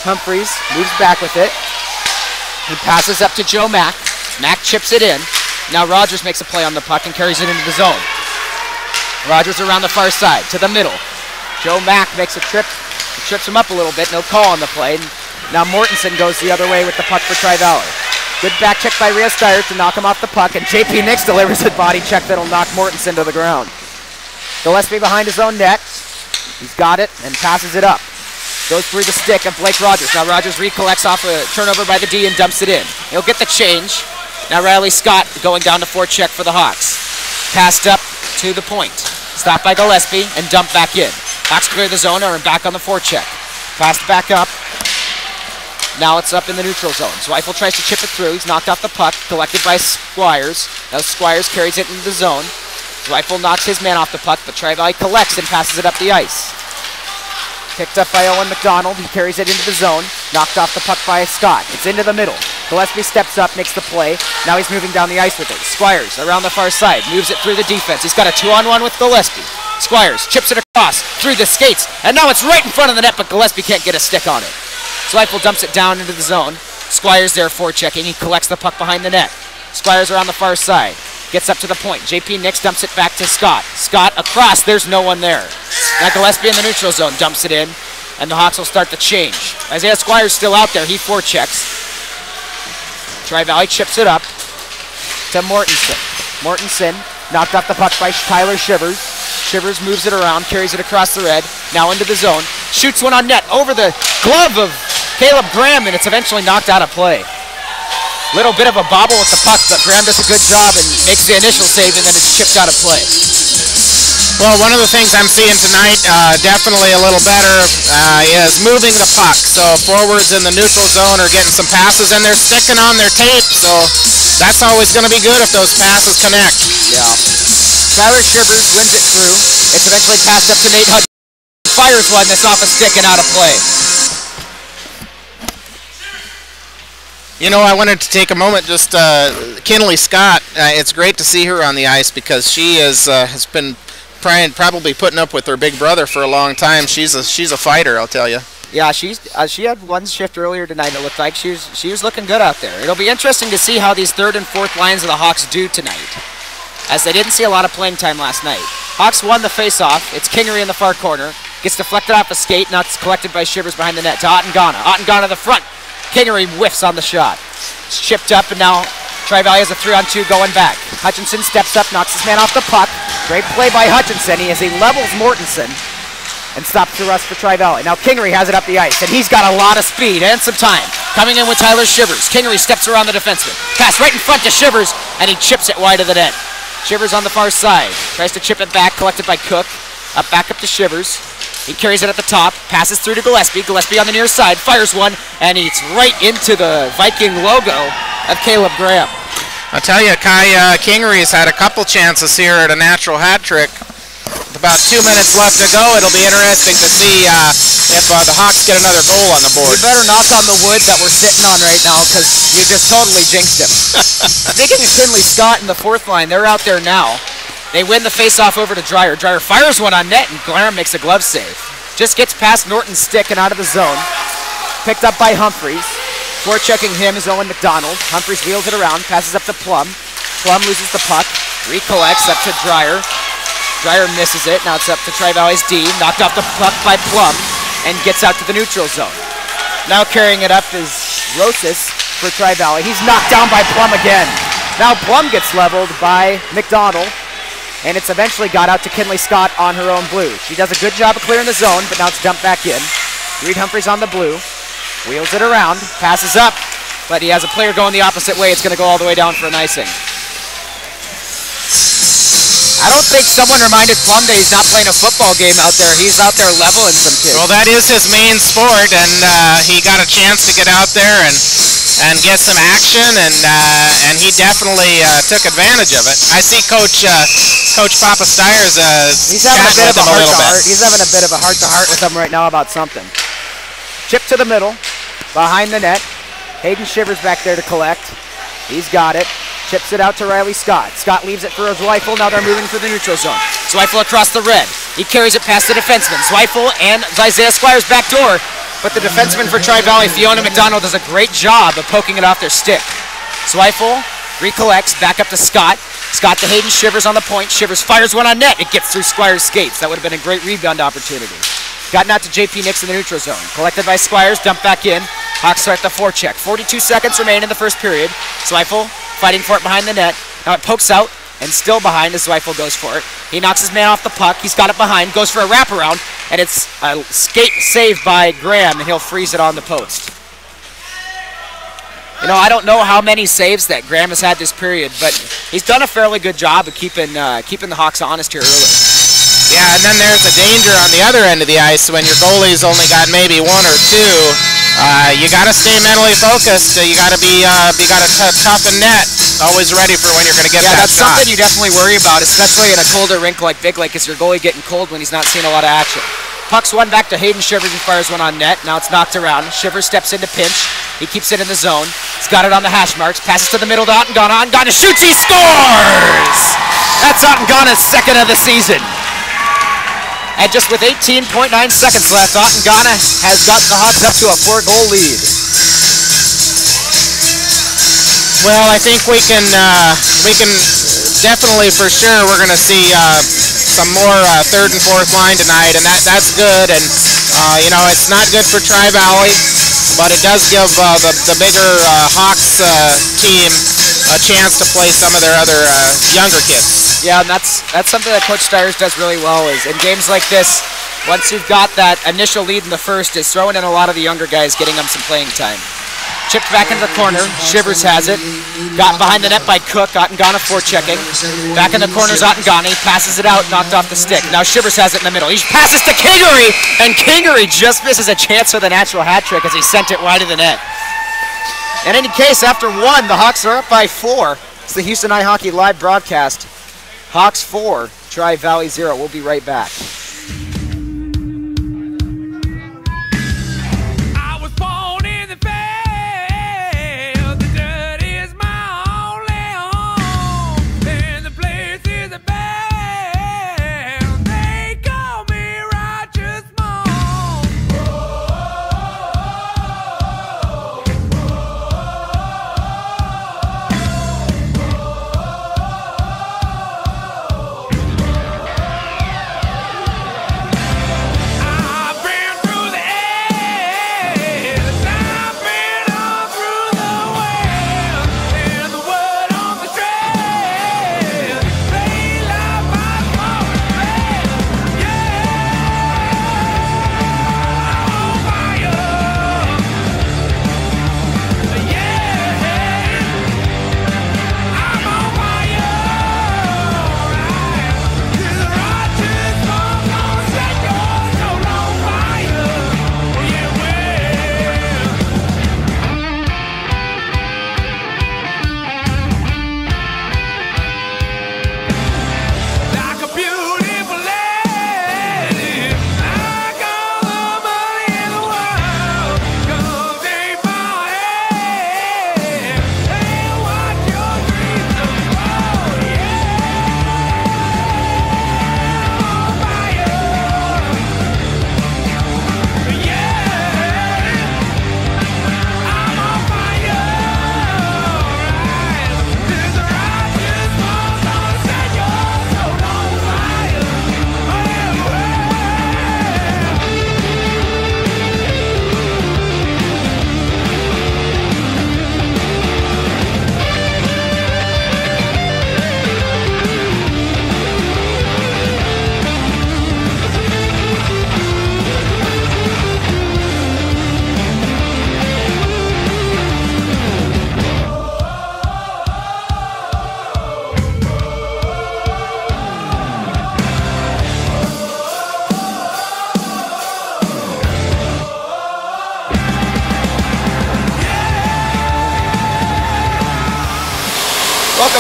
Speaker 3: Humphreys moves back with it. He passes up to Joe Mack. Mack chips it in. Now Rogers makes a play on the puck and carries it into the zone. Rogers around the far side to the middle. Joe Mack makes a trip. He trips him up a little bit. No call on the play. Now Mortensen goes the other way with the puck for Tri-Valley. Good back check by Rhea Stiers to knock him off the puck, and JP Nix delivers a body check that'll knock Mortensen to the ground. Gillespie behind his own net. He's got it and passes it up. Goes through the stick of Blake Rogers. Now Rogers recollects off a turnover by the D and dumps it in. He'll get the change. Now Riley Scott going down to forecheck for the Hawks. Passed up to the point. Stopped by Gillespie and dumped back in. Hawks clear the zone and back on the forecheck. Passed back up. Now it's up in the neutral zone. Zweifel tries to chip it through. He's knocked off the puck, collected by Squires. Now Squires carries it into the zone. Zweifel knocks his man off the puck, but Tri-Valley collects and passes it up the ice. Picked up by Owen McDonald. He carries it into the zone. Knocked off the puck by Scott. It's into the middle. Gillespie steps up, makes the play. Now he's moving down the ice with it. Squires around the far side. Moves it through the defense. He's got a 2-on-1 with Gillespie. Squires chips it across through the skates. And now it's right in front of the net, but Gillespie can't get a stick on it. Zweifel dumps it down into the zone. Squires there forechecking. He collects the puck behind the net. Squires around the far side. Gets up to the point. JP Nix dumps it back to Scott. Scott across. There's no one there. Now Gillespie in the neutral zone dumps it in. And the Hawks will start the change. Isaiah Squires still out there. He forechecks. Tri-Valley chips it up to Mortensen. Mortensen knocked off the puck by Tyler Shivers. Shivers moves it around, carries it across the red. Now into the zone. Shoots one on net over the glove of Caleb Graham, and it's eventually knocked out of play. Little bit of a bobble with the puck, but Graham does a good job and makes the initial save, and then it's chipped out of play.
Speaker 9: Well, one of the things I'm seeing tonight, definitely a little better, is moving the puck. So forwards in the neutral zone are getting some passes, and they're sticking on their tape. So that's always going to be good if those passes connect.
Speaker 3: Yeah. Tyler Shivers wins it through. It's eventually passed up to Nate Hudson. Fires one that's off a stick and out of play.
Speaker 9: You know, I wanted to take a moment, just Kinley Scott. It's great to see her on the ice because she has been probably putting up with her big brother for a long time. She's a fighter, I'll tell you.
Speaker 3: Yeah, she had one shift earlier tonight. It looked like she was looking good out there. It'll be interesting to see how these third and fourth lines of the Hawks do tonight, as they didn't see a lot of playing time last night. Hawks won the face-off. It's Kingery in the far corner. Gets deflected off a skate. Now it's collected by Shivers behind the net to Notingana. Notingana to the front. Kingery whiffs on the shot. It's chipped up, and now Tri-Valley has a 3-on-2 going back. Hutchinson steps up, knocks his man off the puck. Great play by Hutchinson. As he levels Mortensen and stops the rush for Tri-Valley. Now Kingery has it up the ice, and he's got a lot of speed and some time. Coming in with Tyler Shivers. Kingery steps around the defenseman. Pass right in front to Shivers, and he chips it wide of the net. Shivers on the far side. Tries to chip it back, collected by Cook. Back up to Shivers. He carries it at the top, passes through to Gillespie. Gillespie on the near side, fires one, and it's right into the Viking logo of Caleb Graham.
Speaker 9: I'll tell you, Kai Kingery's had a couple chances here at a natural hat trick. With about 2 minutes left to go, it'll be interesting to see if the Hawks get another goal on the board.
Speaker 3: We better knock on the wood that we're sitting on right now, because you just totally jinxed him. Speaking of Kinley Scott in the fourth line, they're out there now. They win the face-off over to Dreyer. Dreyer fires one on net, and Graham makes a glove save. Just gets past Norton's stick and out of the zone. Picked up by Humphreys. Forechecking him is Owen McDonald. Humphreys wheels it around, passes up to Plum. Plum loses the puck, recollects up to Dreyer. Dreyer misses it. Now it's up to Tri-Valley's D. Knocked off the puck by Plum and gets out to the neutral zone. Now carrying it up is Rosas for Tri-Valley. He's knocked down by Plum again. Now Plum gets leveled by McDonald. And it's eventually got out to Kinley Scott on her own blue. She does a good job of clearing the zone, but now it's dumped back in. Reed Humphreys on the blue. Wheels it around, passes up, but he has a player going the opposite way. It's going to go all the way down for an icing. I don't think someone reminded Plum that he's not playing a football game out there. He's out there leveling some kids.
Speaker 9: Well, that is his main sport, and he got a chance to get out there and get some action, and he definitely took advantage of it. I see Coach Papa Steyer's
Speaker 3: he's having a bit of a heart-to-heart. He's having a bit of a heart-to-heart with him right now about something. Chip to the middle, behind the net. Hayden Shivers back there to collect. He's got it. Chips it out to Riley Scott. Scott leaves it for Zweifel. Now they're moving for the neutral zone. Zweifel across the red. He carries it past the defenseman. Zweifel and Isaiah Squires back door. But the defenseman for Tri-Valley, Fiona McDonald, does a great job of poking it off their stick. Zweifel recollects, back up to Scott. Scott to Hayden Shivers on the point. Shivers fires one on net. It gets through Squires' skates. That would have been a great rebound opportunity. Gotten out to JP Nix in the neutral zone. Collected by Squires, dumped back in. Hawks start the forecheck. 42 seconds remain in the first period. Zweifel fighting for it behind the net. Now it pokes out, and still behind as Zweifel goes for it. He knocks his man off the puck. He's got it behind, goes for a wraparound, and it's a skate save by Graham, and he'll freeze it on the post. You know, I don't know how many saves that Graham has had this period, but he's done a fairly good job of keeping the Hawks honest here early.
Speaker 9: Yeah, and then there's a danger on the other end of the ice when your goalie's only got maybe one or two. You got to stay mentally focused. You got to toughen net. Always ready for when you're going to get that shot.
Speaker 3: Yeah, that's something you definitely worry about, especially in a colder rink like Big Lake. Is your goalie getting cold when he's not seeing a lot of action? Puck's one back to Hayden Shivers and fires one on net. Now it's knocked around. Shivers steps into pinch. He keeps it in the zone. He's got it on the hash marks. Passes to the middle to Otengana. Otengana shoots. He scores! That's Otengana's second of the season. And just with 18.9 seconds left, Otengana has got the Hawks up to a 4-goal lead.
Speaker 9: Well, I think we can definitely for sure we're going to see some more third and fourth line tonight, and that's good. And you know, it's not good for Tri-Valley, but it does give the bigger Hawks team a chance to play some of their other younger kids.
Speaker 3: Yeah, and that's something that Coach Steyers does really well, is in games like this, once you've got that initial lead in the first, is throwing in a lot of the younger guys, getting them some playing time. Chipped back into the corner. Shivers has it. Got behind the net by Cook. Otengana forechecking. Back in the corners, Otengana. He passes it out, knocked off the stick. Now Shivers has it in the middle. He passes to Kingery, and Kingery just misses a chance for the natural hat trick as he sent it wide of the net. In any case, after one, the Hawks are up by 4. It's the Houston iHockey live broadcast. Hawks 4, Tri-Valley 0. We'll be right back.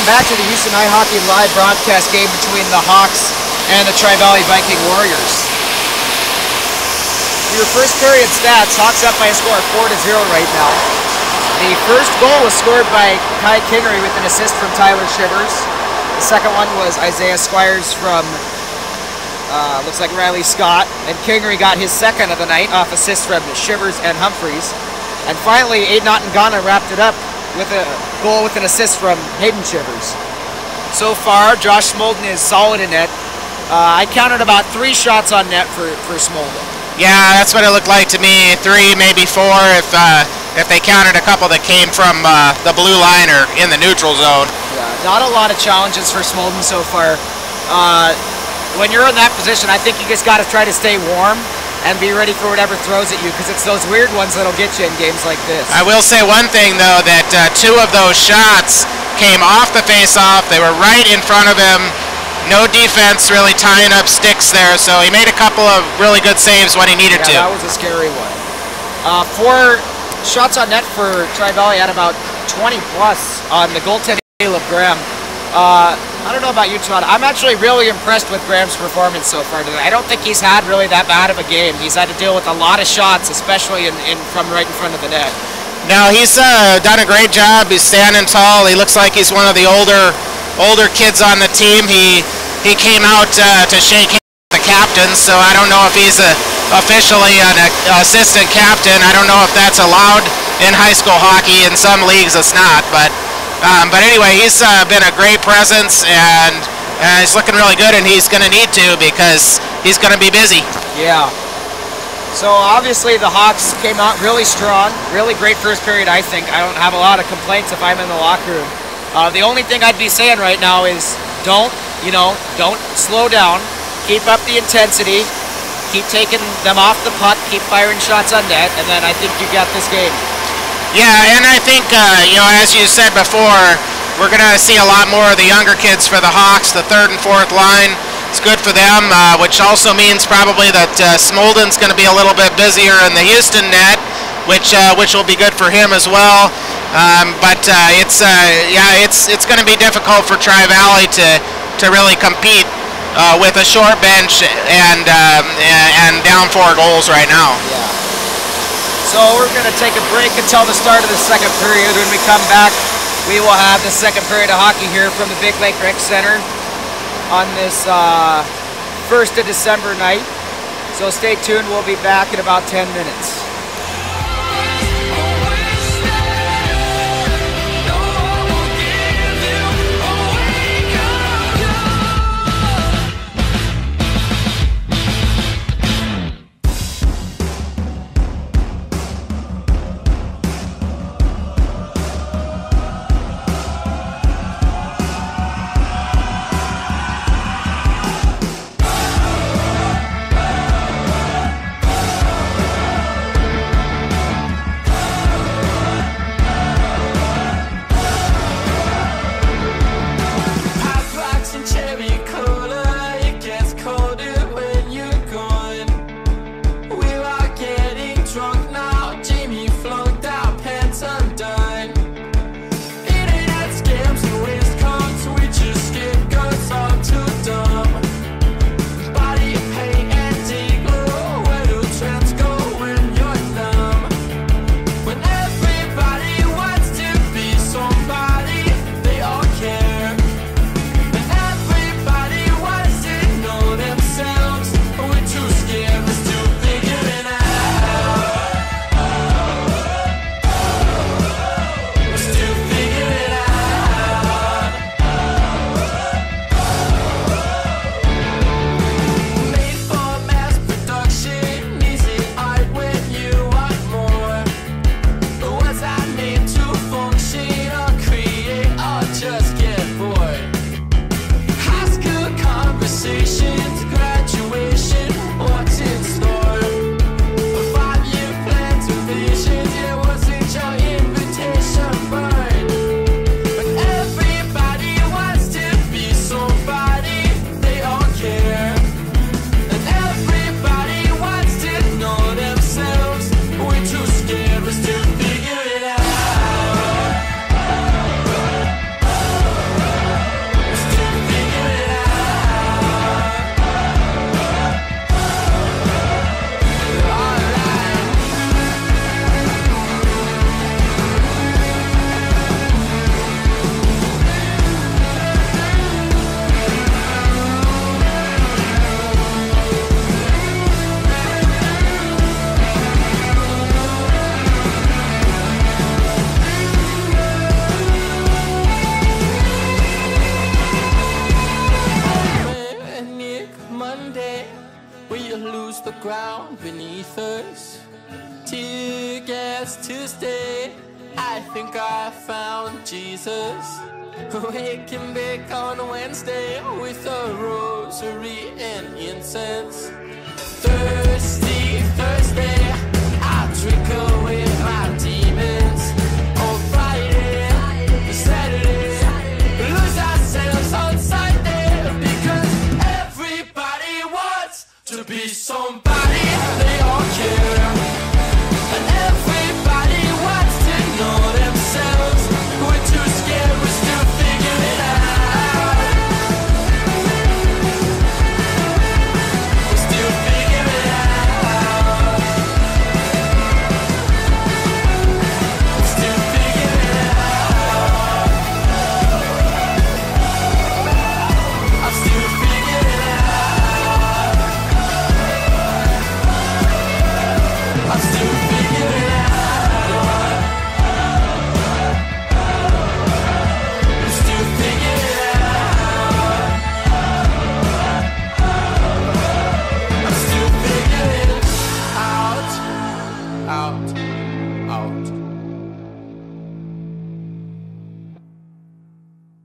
Speaker 10: back to the Houston High Hockey live broadcast game between the Hawks and the Tri-Valley Viking Warriors. For your first period stats, Hawks up by a score of 4-0 right now. The first goal was scored by Kai Kingery with an assist from Tyler Shivers. The second one was Isaiah Squires from, looks like Riley Scott. And Kingery got his second of the night off assists from Shivers and Humphreys. And finally, Aidan Notingana wrapped it up with a goal with an assist from Hayden Shivers. So far, Josh Smolden is solid in net. I counted about 3 shots on net for Smolden.
Speaker 9: Yeah, that's what it looked like to me. 3, maybe 4, if they counted a couple that came from the blue line or in the neutral zone.
Speaker 10: Yeah, not a lot of challenges for Smolden so far. When you're in that position, I think you just got to try to stay warm and be ready for whatever throws at you, because it's those weird ones that'll get you in games like this.
Speaker 9: I will say one thing, though, that 2 of those shots came off the face-off. They were right in front of him. No defense really tying up sticks there, so he made a couple of really good saves when he needed to.
Speaker 10: That was a scary one. 4 shots on net for Tri-Valley at about 20 plus on the goaltending of Graham. I don't know about you, Todd. I'm actually really impressed with Graham's performance so far today. I don't think he's had really that bad of a game. He's had to deal with a lot of shots, especially from right in front of the net.
Speaker 9: No, he's done a great job. He's standing tall. He looks like he's one of the older kids on the team. He came out to shake hands with the captain, so I don't know if he's officially an assistant captain. I don't know if that's allowed in high school hockey. In some leagues it's not, but anyway, he's been a great presence, and he's looking really good, and he's going to need to, because he's going to be busy.
Speaker 10: Yeah. So obviously the Hawks came out really strong, really great first period, I think. I don't have a lot of complaints if I'm in the locker room. The only thing I'd be saying right now is don't slow down. Keep up the intensity. Keep taking them off the puck. Keep firing shots on net, and then I think you got this game.
Speaker 9: Yeah, and I think, as you said before, we're going to see a lot more of the younger kids for the Hawks, the 3rd and 4th line. It's good for them, which also means probably that Smolden's going to be a little bit busier in the Houston net, which will be good for him as well. It's going to be difficult for Tri-Valley to really compete with a short bench and down 4 goals right now.
Speaker 10: Yeah. So we're going to take a break until the start of the second period. When we come back, we will have the second period of hockey here from the Big Lake Rec Center on this 1st of December night. So stay tuned. We'll be back in about 10 minutes.
Speaker 11: last Tuesday, I think I found Jesus. Waking back on Wednesday with a rosary and incense. Thursday, I drink away my demons. On Friday, Saturday, lose ourselves on Sunday. Because everybody wants to be somebody, they all care. And everybody wants to know themselves. We're too scared, we're still figuring it out. We're still figuring it out. We're still figuring it out. I'm still figuring it out. I'm still figuring it out. I'm still figuring it out. I'm still figuring it out.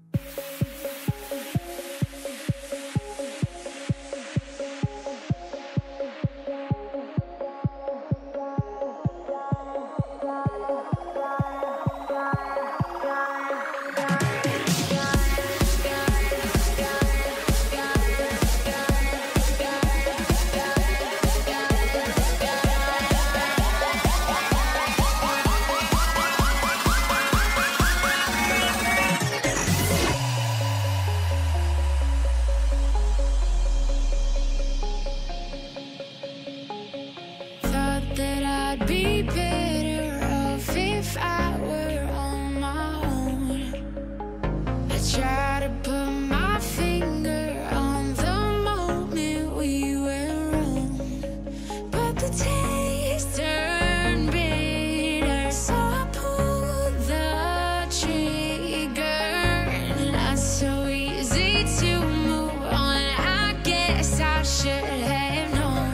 Speaker 1: Thought that I'd be better off if I were on my own. I try to put my finger on the moment we went wrong, but the taste turned bitter, so I pulled the trigger. Not so easy to move on. I guess I should have known.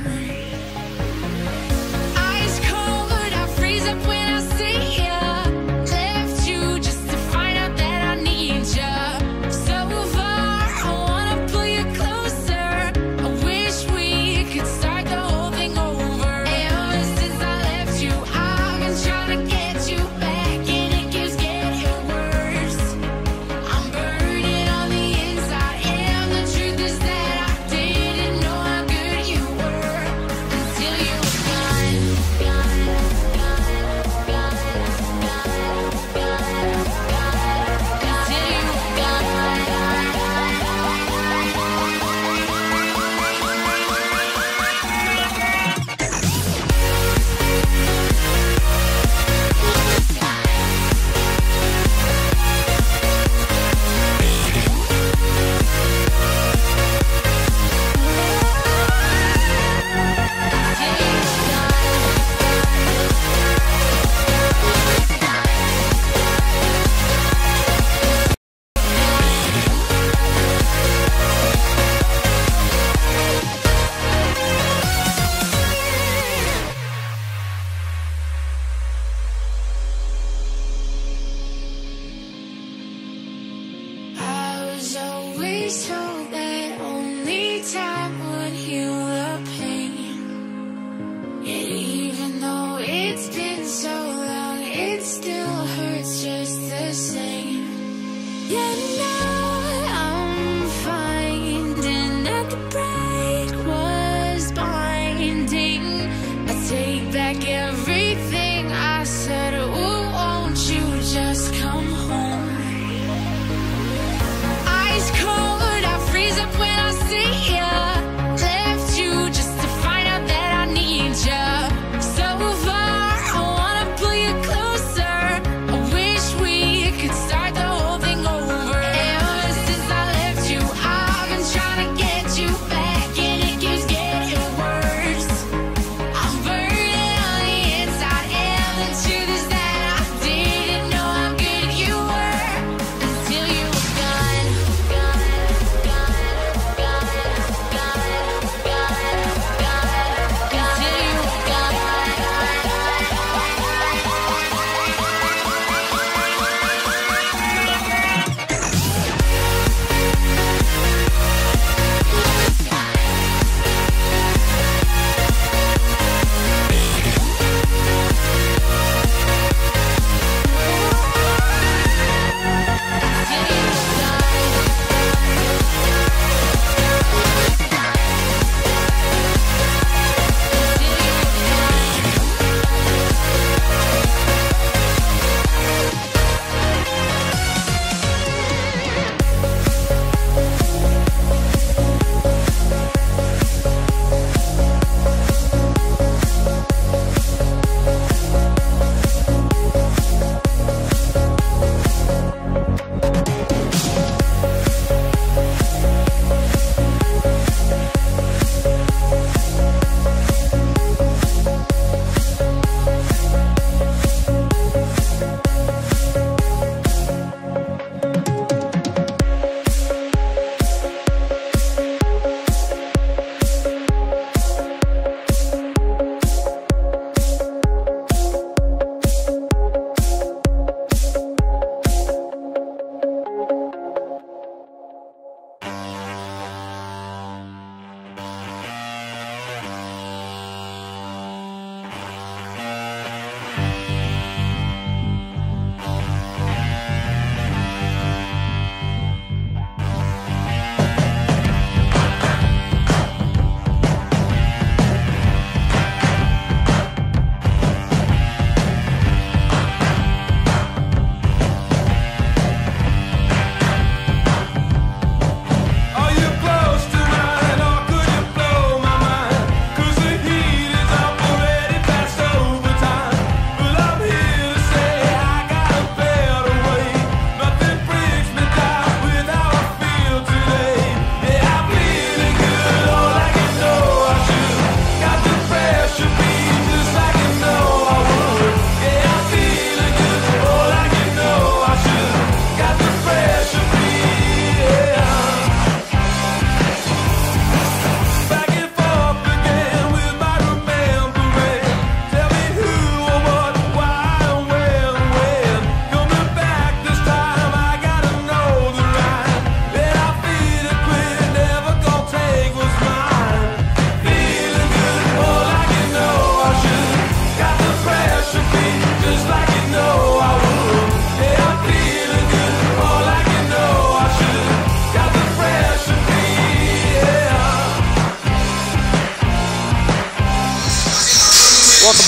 Speaker 1: Ice cold, I freeze up when I see ya. Left you just to find out that I need ya. So far, I wanna pull you closer. I wish we could start the whole thing over. Ever since I left you, I've been trying to get you back, and it keeps getting worse. I'm burning on the inside, and the truth is that I didn't know how good you were until you were gone. Until you were I was always told that only time would heal the pain. And even though it's been so long, it still hurts just the same. Yeah, now I'm finding that the break was binding. I take back everything I said. Oh, won't you just come home? Ice cold, I freeze up when I see ya. Left you just to find out that I need ya. So far, I wanna pull you closer. I wish we could start the whole thing over. Ever since I left you, I've been trying to get you back, and it keeps getting worse. I'm burning on the inside,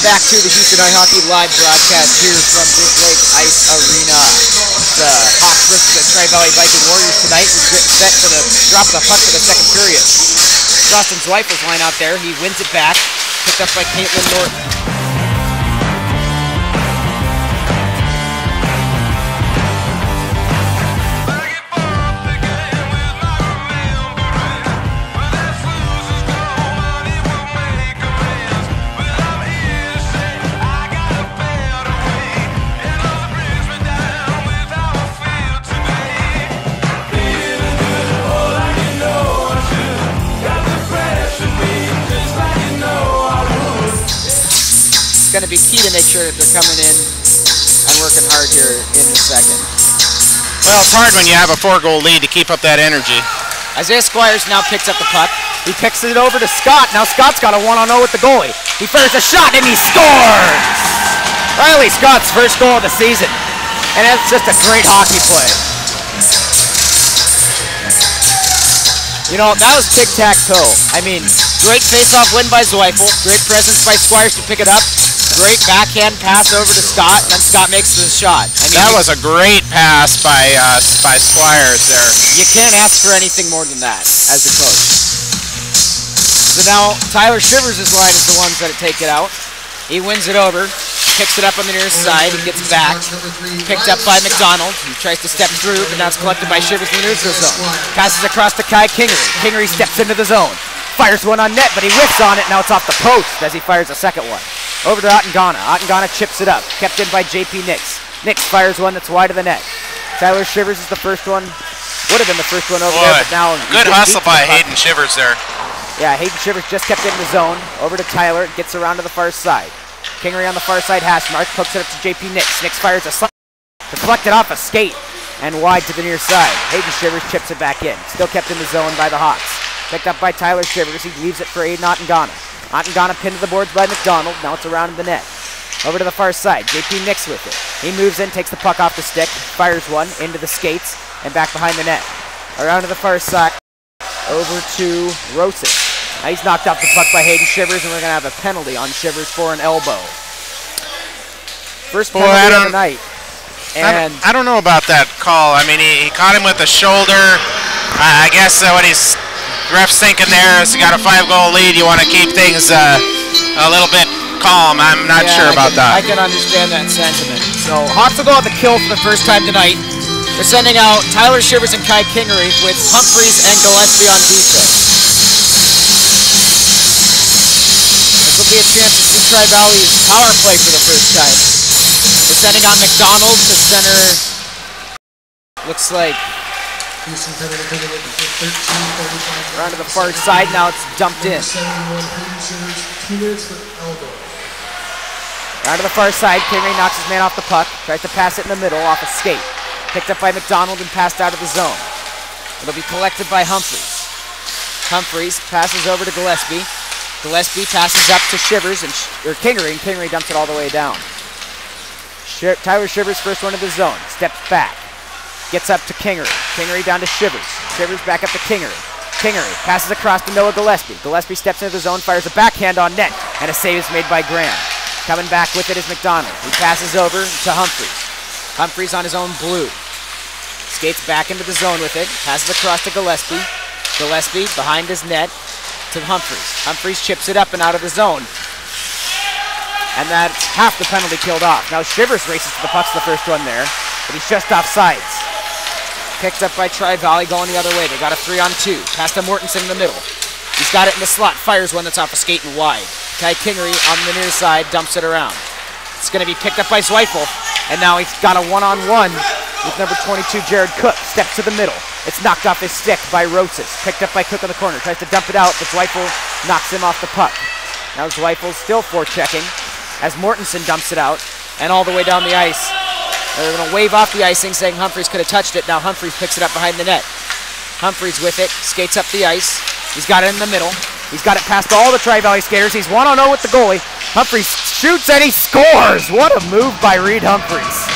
Speaker 10: back to the Houston Ice Hockey live broadcast here from Big Lake Ice Arena. The Hawks versus the Tri-Valley Viking Warriors tonight. We're getting set for the drop of the puck for the second period. Austin Zweifels line out there. He wins it back. Picked up by Caitlin Norton. Going to be key to make sure that they're coming in and working hard here in the second.
Speaker 9: Well, it's hard when you have a 4-goal lead to keep up that energy.
Speaker 10: Isaiah Squires now picks up the puck. He picks it over to Scott. Now Scott's got a 1-on-0 with the goalie. He fires a shot and he scores! Riley Scott's first goal of the season. And that's just a great hockey play. You know, that was tic-tac-toe. I mean, great face-off win by Zweifel. Great presence by Squires to pick it up. Great backhand pass over to Scott, and then Scott makes the shot. I mean,
Speaker 9: that was a great pass by Squires there.
Speaker 10: You can't ask for anything more than that as a coach. So now Tyler Shivers' line is the ones that take it out. He wins it over, picks it up on the near side, and gets back. Picked up by McDonald. He tries to step through, but now it's collected by Shivers in the neutral zone. Passes across to Kai Kingery. Kingery steps into the zone. Fires one on net, but he whiffs on it. Now it's off the post as he fires a second one. Over to Notingana. Notingana chips it up. Kept in by JP Nix. Nix fires one that's wide of the net. Tyler Shivers is the first one. Would have been the first one over there, but now...
Speaker 9: Good hustle by Hayden Shivers there.
Speaker 10: Yeah, Hayden Shivers just kept it in the zone. Over to Tyler. Gets around to the far side. Kingery on the far side hash mark. Hooks it up to JP Nix. Nix fires a slap. Deflected off a skate. And wide to the near side. Hayden Shivers chips it back in. Still kept in the zone by the Hawks. Picked up by Tyler Shivers. He leaves it for Aidan Notingana. Notingana pinned to the boards by McDonald. Now it's around the net. Over to the far side. JP Nix with it. He moves in, takes the puck off the stick, fires one into the skates, and back behind the net. Around to the far side. Over to Rosic. Now he's knocked off the puck by Hayden Shivers, and we're going to have a penalty on Shivers for an elbow. First penalty of the night. And
Speaker 9: I don't know about that call. I mean, he caught him with the shoulder. I guess what he's... ref's thinking there is you got a 5-goal lead, you want to keep things a little bit calm. I'm not sure about that.
Speaker 10: I can understand that sentiment. So Hawks will go out the kill for the first time tonight. They're sending out Tyler Shivers and Kai Kingery with Humphreys and Gillespie on defense. This will be a chance to see Tri-Valley's power play for the first time. They're sending out McDonald to center. Looks like around to the far side, now it's dumped in. Around to the far side, Kingery knocks his man off the puck, tries to pass it in the middle off a skate. Picked up by McDonald and passed out of the zone. It'll be collected by Humphreys. Humphreys passes over to Gillespie. Gillespie passes up to Shivers and Kingery, and Kingery dumps it all the way down. Tyler Shivers first one to the zone, steps back. Gets up to Kingery. Kingery down to Shivers. Shivers back up to Kingery. Kingery passes across to Noah Gillespie. Gillespie steps into the zone, fires a backhand on net, and a save is made by Graham. Coming back with it is McDonald. He passes over to Humphreys. Humphreys on his own blue. Skates back into the zone with it. Passes across to Gillespie. Gillespie behind his net to Humphreys. Humphreys chips it up and out of the zone. And that's half the penalty killed off. Now Shivers races to the puck, the first one there, but he's just off sides. Picked up by Tri-Valley going the other way. They got a 3-on-2. Pass to Mortensen in the middle. He's got it in the slot. Fires one that's off a skate and wide. Kai Kingery on the near side dumps it around. It's going to be picked up by Zweifel. And now he's got a 1-on-1 with number 22, Jared Cook. Steps to the middle. It's knocked off his stick by Rosas. Picked up by Cook on the corner. Tries to dump it out, but Zweifel knocks him off the puck. Now Zweifel's still forechecking as Mortensen dumps it out. And all the way down the ice. They're going to wave off the icing, saying Humphreys could have touched it. Now Humphreys picks it up behind the net. Humphreys with it, skates up the ice. He's got it in the middle. He's got it past all the Tri-Valley skaters. He's 1-0 with the goalie. Humphreys shoots and he scores! What a move by Reed Humphreys.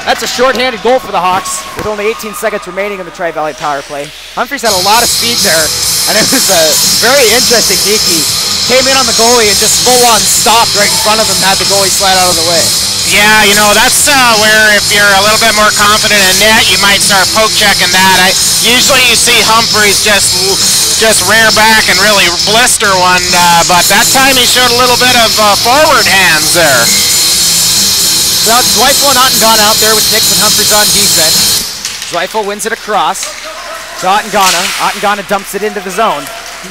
Speaker 10: That's a shorthanded goal for the Hawks with only 18 seconds remaining in the Tri-Valley power play. Humphreys had a lot of speed there, and it was a very interesting Geeky came in on the goalie and just full on stopped right in front of him, had the goalie slide out of the way.
Speaker 9: Yeah, you know, that's where if you're a little bit more confident in net, you might start poke checking that. Usually you see Humphreys just rear back and really blister one, but that time he showed a little bit of forward hands there.
Speaker 10: Well, Zweifel and Notingana out there with Nix and Humphreys on defense. Zweifel wins it across to Notingana. Notingana dumps it into the zone.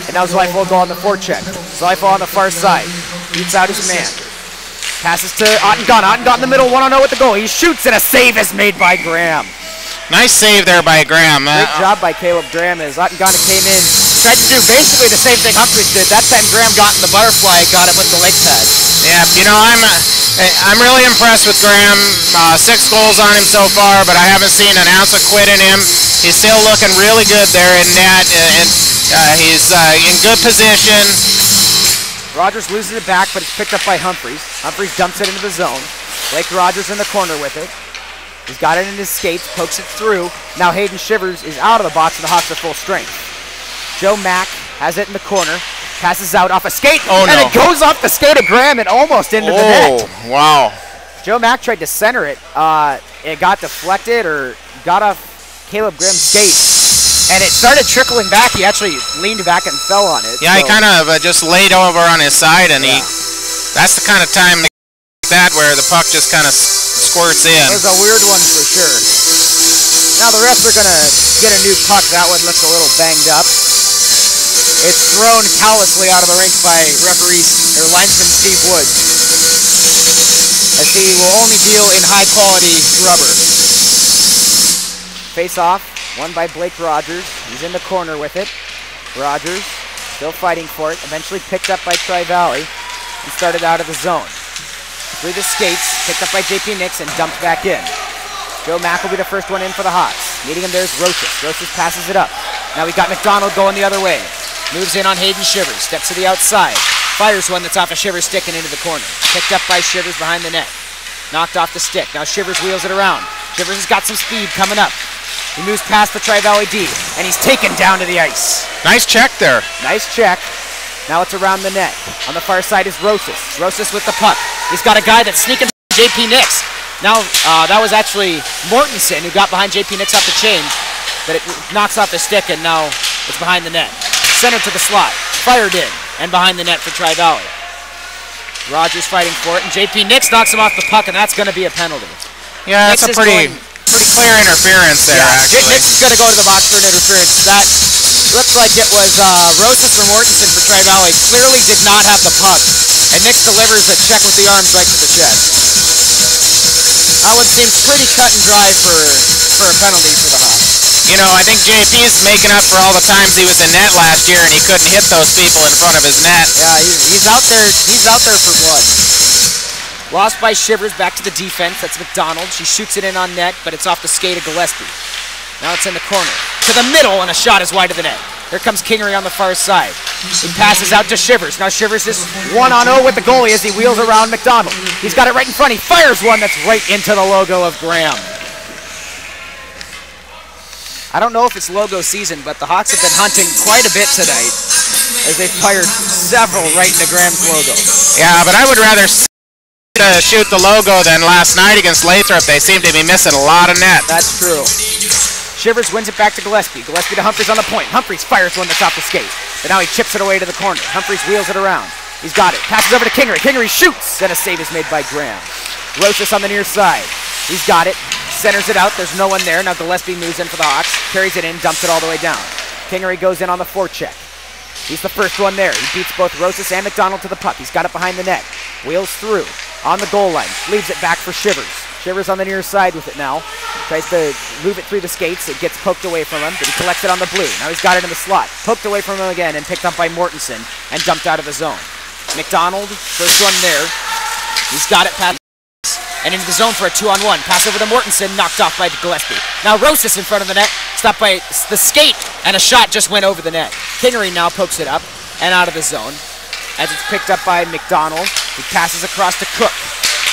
Speaker 10: And now Zweifel will go on the forecheck. Zweifel on the far side. Beats out his man. Passes to Notingana. Notingana in the middle, 1-0 with the goal. He shoots and a save is made by Graham.
Speaker 9: Nice save there by Graham.
Speaker 10: Great job by Caleb Graham as Notingana came in. Tried to do basically the same thing Humphreys did. That time Graham got in the butterfly, got him with the leg pad.
Speaker 9: Yeah, you know, I'm really impressed with Graham. 6 goals on him so far, but I haven't seen an ounce of quit in him. He's still looking really good there in net, and he's in good position.
Speaker 10: Rogers loses it back, but it's picked up by Humphreys. Humphreys dumps it into the zone. Blake Rogers in the corner with it. He's got it in his skates, pokes it through. Now Hayden Shivers is out of the box, and the Hawks are full strength. Joe Mack has it in the corner. Passes out off a skate, and it goes off the skate of Graham and almost into the net.
Speaker 9: Oh, wow.
Speaker 10: Joe Mack tried to center it. It got deflected or got off Caleb Graham's skate, and it started trickling back. He actually leaned back and fell on it.
Speaker 9: Yeah, so he kind of just laid over on his side, and that's the kind of time like that where the puck just kind of squirts in.
Speaker 10: It was a weird one for sure. Now the refs are going to get a new puck. That one looks a little banged up. It's thrown callously out of the rink by linesman Steve Woods, as he will only deal in high-quality rubber. Face-off, won by Blake Rogers. He's in the corner with it. Rogers still fighting for it. Eventually picked up by Tri-Valley and started out of the zone. Through the skates, picked up by JP Nix and dumped back in. Joe Mack will be the first one in for the Hawks. Meeting him there's Rochus. Rochus passes it up. Now we got McDonald going the other way. Moves in on Hayden Shivers, steps to the outside. Fires one that's off of Shivers' stick and into the corner. Picked up by Shivers behind the net. Knocked off the stick. Now Shivers wheels it around. Shivers has got some speed coming up. He moves past the Tri-Valley D, and he's taken down to the ice.
Speaker 9: Nice check there.
Speaker 10: Nice check. Now it's around the net. On the far side is Rosas. Rosas with the puck. He's got a guy that's sneaking JP Nix. Now, that was actually Mortensen who got behind JP Nix off the change, but it knocks off the stick, and now it's behind the net. Center to the slot, fired in, and behind the net for Tri-Valley. Rogers fighting for it, and JP Nix knocks him off the puck, and that's going to be a penalty.
Speaker 9: Yeah, that's a pretty clear interference there, actually.
Speaker 10: Nix is going to go to the box for an interference. That looked like it was Rosas or Mortensen for Tri-Valley. Clearly did not have the puck, and Nix delivers a check with the arms right to the chest. That one seems pretty cut and dry for a penalty for the Hawks.
Speaker 9: You know, I think JP's making up for all the times he was in net last year and he couldn't hit those people in front of his net.
Speaker 10: Yeah, he's out there. He's out there for blood. Lost by Shivers, back to the defense. That's McDonald. She shoots it in on net, but it's off the skate of Gillespie. Now it's in the corner. To the middle, and a shot is wide of the net. Here comes Kingery on the far side. He passes out to Shivers. Now Shivers is 1-on-0 with the goalie as he wheels around McDonald. He's got it right in front. He fires one that's right into the logo of Graham. I don't know if it's logo season, but the Hawks have been hunting quite a bit tonight as they fired several right into Graham's logo.
Speaker 9: Yeah, but I would rather shoot the logo than last night against Lathrop. They seem to be missing a lot of net.
Speaker 10: That's true. Shivers wins it back to Gillespie. Gillespie to Humphreys on the point. Humphreys fires one that's off the skate, but now he chips it away to the corner. Humphreys wheels it around. He's got it. Passes over to Kingery. Kingery shoots, and a save is made by Graham. Rochus on the near side. He's got it. Centers it out. There's no one there. Now Gillespie moves in for the Hawks. Carries it in. Dumps it all the way down. Kingery goes in on the forecheck. He's the first one there. He beats both Rochus and McDonald to the puck. He's got it behind the net. Wheels through. On the goal line. Leaves it back for Shivers. Shivers on the near side with it now. Tries to move it through the skates. It gets poked away from him, but he collects it on the blue. Now he's got it in the slot. Poked away from him again and picked up by Mortensen and dumped out of the zone. McDonald, first one there. He's got it past and into the zone for a 2-on-1. Pass over to Mortensen, knocked off by Gillespie. Now Rosas in front of the net, stopped by the skate, and a shot just went over the net. Kingery now pokes it up and out of the zone as it's picked up by McDonald. He passes across to Cook.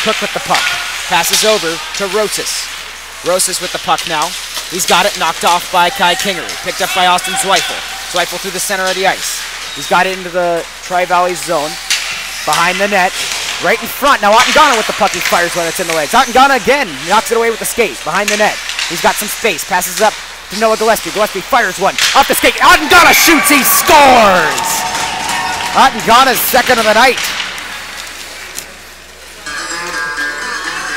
Speaker 10: Cook with the puck. Passes over to Rosas. Rosas with the puck now. He's got it knocked off by Kai Kingery. Picked up by Austin Zweifel. Zweifel through the center of the ice. He's got it into the Tri-Valley zone. Behind the net. Right in front. Now Notingana with the puck. He fires when it's in the legs. Notingana again knocks it away with the skate. Behind the net. He's got some space. Passes up to Noah Gillespie. Gillespie fires one. Off the skate. Notingana shoots. He scores! Notingana's second of the night.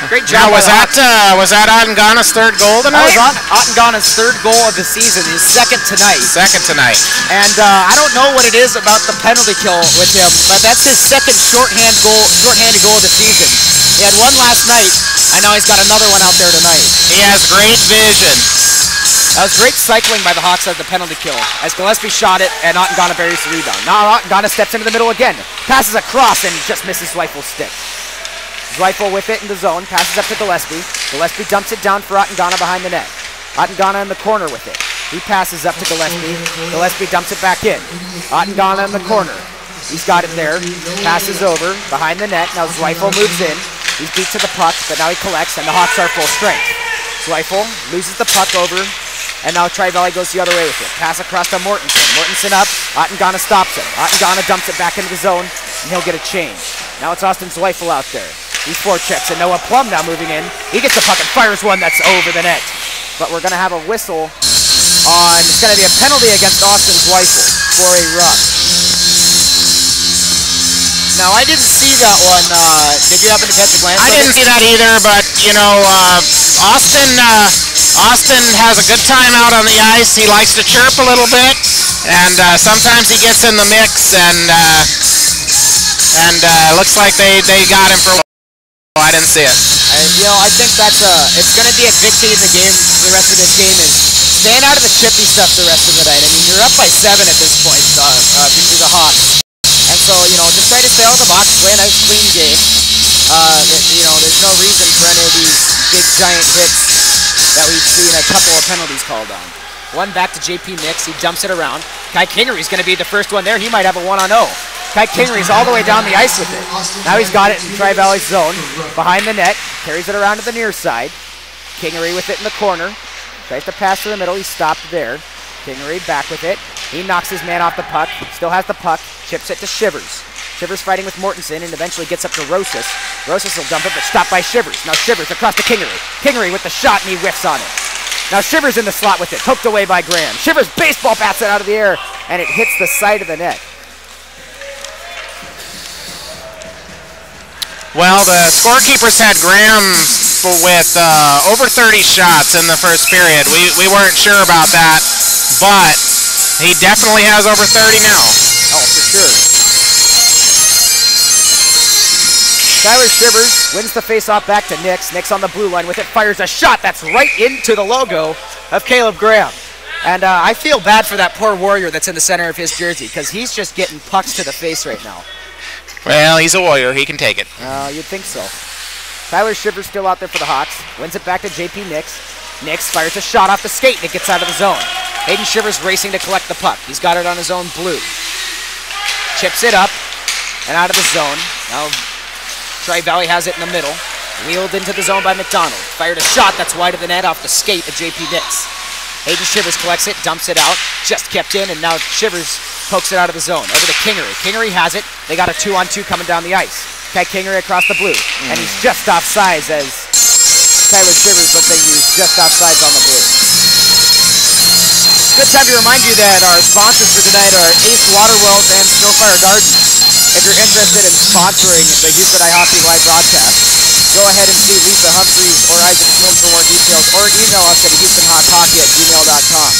Speaker 10: Great job.
Speaker 9: Now, was that Notingana's third goal tonight?
Speaker 10: That was Notingana's third goal of the season. His second tonight.
Speaker 9: Second tonight.
Speaker 10: And I don't know what it is about the penalty kill with him, but that's his second shorthanded goal of the season. He had one last night, and now he's got another one out there tonight.
Speaker 9: He has great vision.
Speaker 10: That was great cycling by the Hawks at the penalty kill, as Gillespie shot it, and Notingana buries the rebound. Now Notingana steps into the middle again, passes across, and just misses Zweiffel's stick. Zweifel with it in the zone, passes up to Gillespie. Gillespie dumps it down for Notingana behind the net. Notingana in the corner with it. He passes up to Gillespie. Gillespie dumps it back in. Notingana in the corner. He's got it there. Passes over behind the net. Now Zweifel moves in. He's beat to the puck, but now he collects, and the Hawks are full strength. Zweifel loses the puck over, and now Tri-Valley goes the other way with it. Pass across to Mortensen. Mortensen up. Notingana stops him. Notingana dumps it back into the zone, and he'll get a change. Now it's Austin Zweifel out there. He's forechecks, and Noah Plum now moving in. He gets the puck and fires one that's over the net. But we're going to have a whistle on, it's going to be a penalty against Austin Zweifel for a ruck. Now, I didn't see that one. Did you happen to catch a glance?
Speaker 9: I didn't see that either, but, you know, Austin has a good time out on the ice. He likes to chirp a little bit, and sometimes he gets in the mix, and looks like they got him for. I didn't see it.
Speaker 10: I think that's it's going to be a dictate the game. The rest of this game is staying out of the chippy stuff the rest of the night. I mean, you're up by 7 at this point due to the Hawks, and so just try to stay out of the box, play a nice clean game. There's no reason for any of these big giant hits that we've seen a couple of penalties called on. One back to JP Nix. He dumps it around. Kai Kingery's going to be the first one there. He might have a 1-on-0. Kai Kingery's all the way down the ice with it. Now he's got it in Tri-Valley's zone. Behind the net. Carries it around to the near side. Kingery with it in the corner. Tries to pass to the middle. He's stopped there. Kingery back with it. He knocks his man off the puck. Still has the puck. Chips it to Shivers. Shivers fighting with Mortensen and eventually gets up to Rosas. Rosas will dump it, but stopped by Shivers. Now Shivers across to Kingery. Kingery with the shot, and he whiffs on it. Now Shivers in the slot with it. Poked away by Graham. Shivers baseball bats it out of the air, and it hits the side of the net.
Speaker 9: Well, the scorekeepers had Graham with over 30 shots in the first period. We weren't sure about that, but he definitely has over 30 now.
Speaker 10: Oh, for sure. Tyler Shivers wins the faceoff back to Nix. Nix on the blue line with it, fires a shot that's right into the logo of Caleb Graham. And I feel bad for that poor Warrior that's in the center of his jersey because he's just getting pucks to the face right now.
Speaker 9: Well, he's a Warrior. He can take it.
Speaker 10: You'd think so. Tyler Shivers still out there for the Hawks. Wins it back to JP Nix. Nix fires a shot off the skate and it gets out of the zone. Aidan Shivers racing to collect the puck. He's got it on his own blue. Chips it up and out of the zone. Now Tri-Valley has it in the middle. Wheeled into the zone by McDonald. Fired a shot that's wide of the net off the skate of JP Nix. Aidan Shivers collects it, dumps it out. Just kept in, and now Shivers pokes it out of the zone. Over to Kingery. Kingery has it. They got a 2-on-2 coming down the ice. Kai Kingery across the blue. And he's just offsides as Tyler Shivers looks like he's just offsides on the blue. Good time to remind you that our sponsors for tonight are Ace Water World and Snowfire Garden. If you're interested in sponsoring the Houston High Hockey live broadcast, go ahead and see Lisa Humphreys or Isaac Smith for more details, or email us at HoustonHotHockey@gmail.com.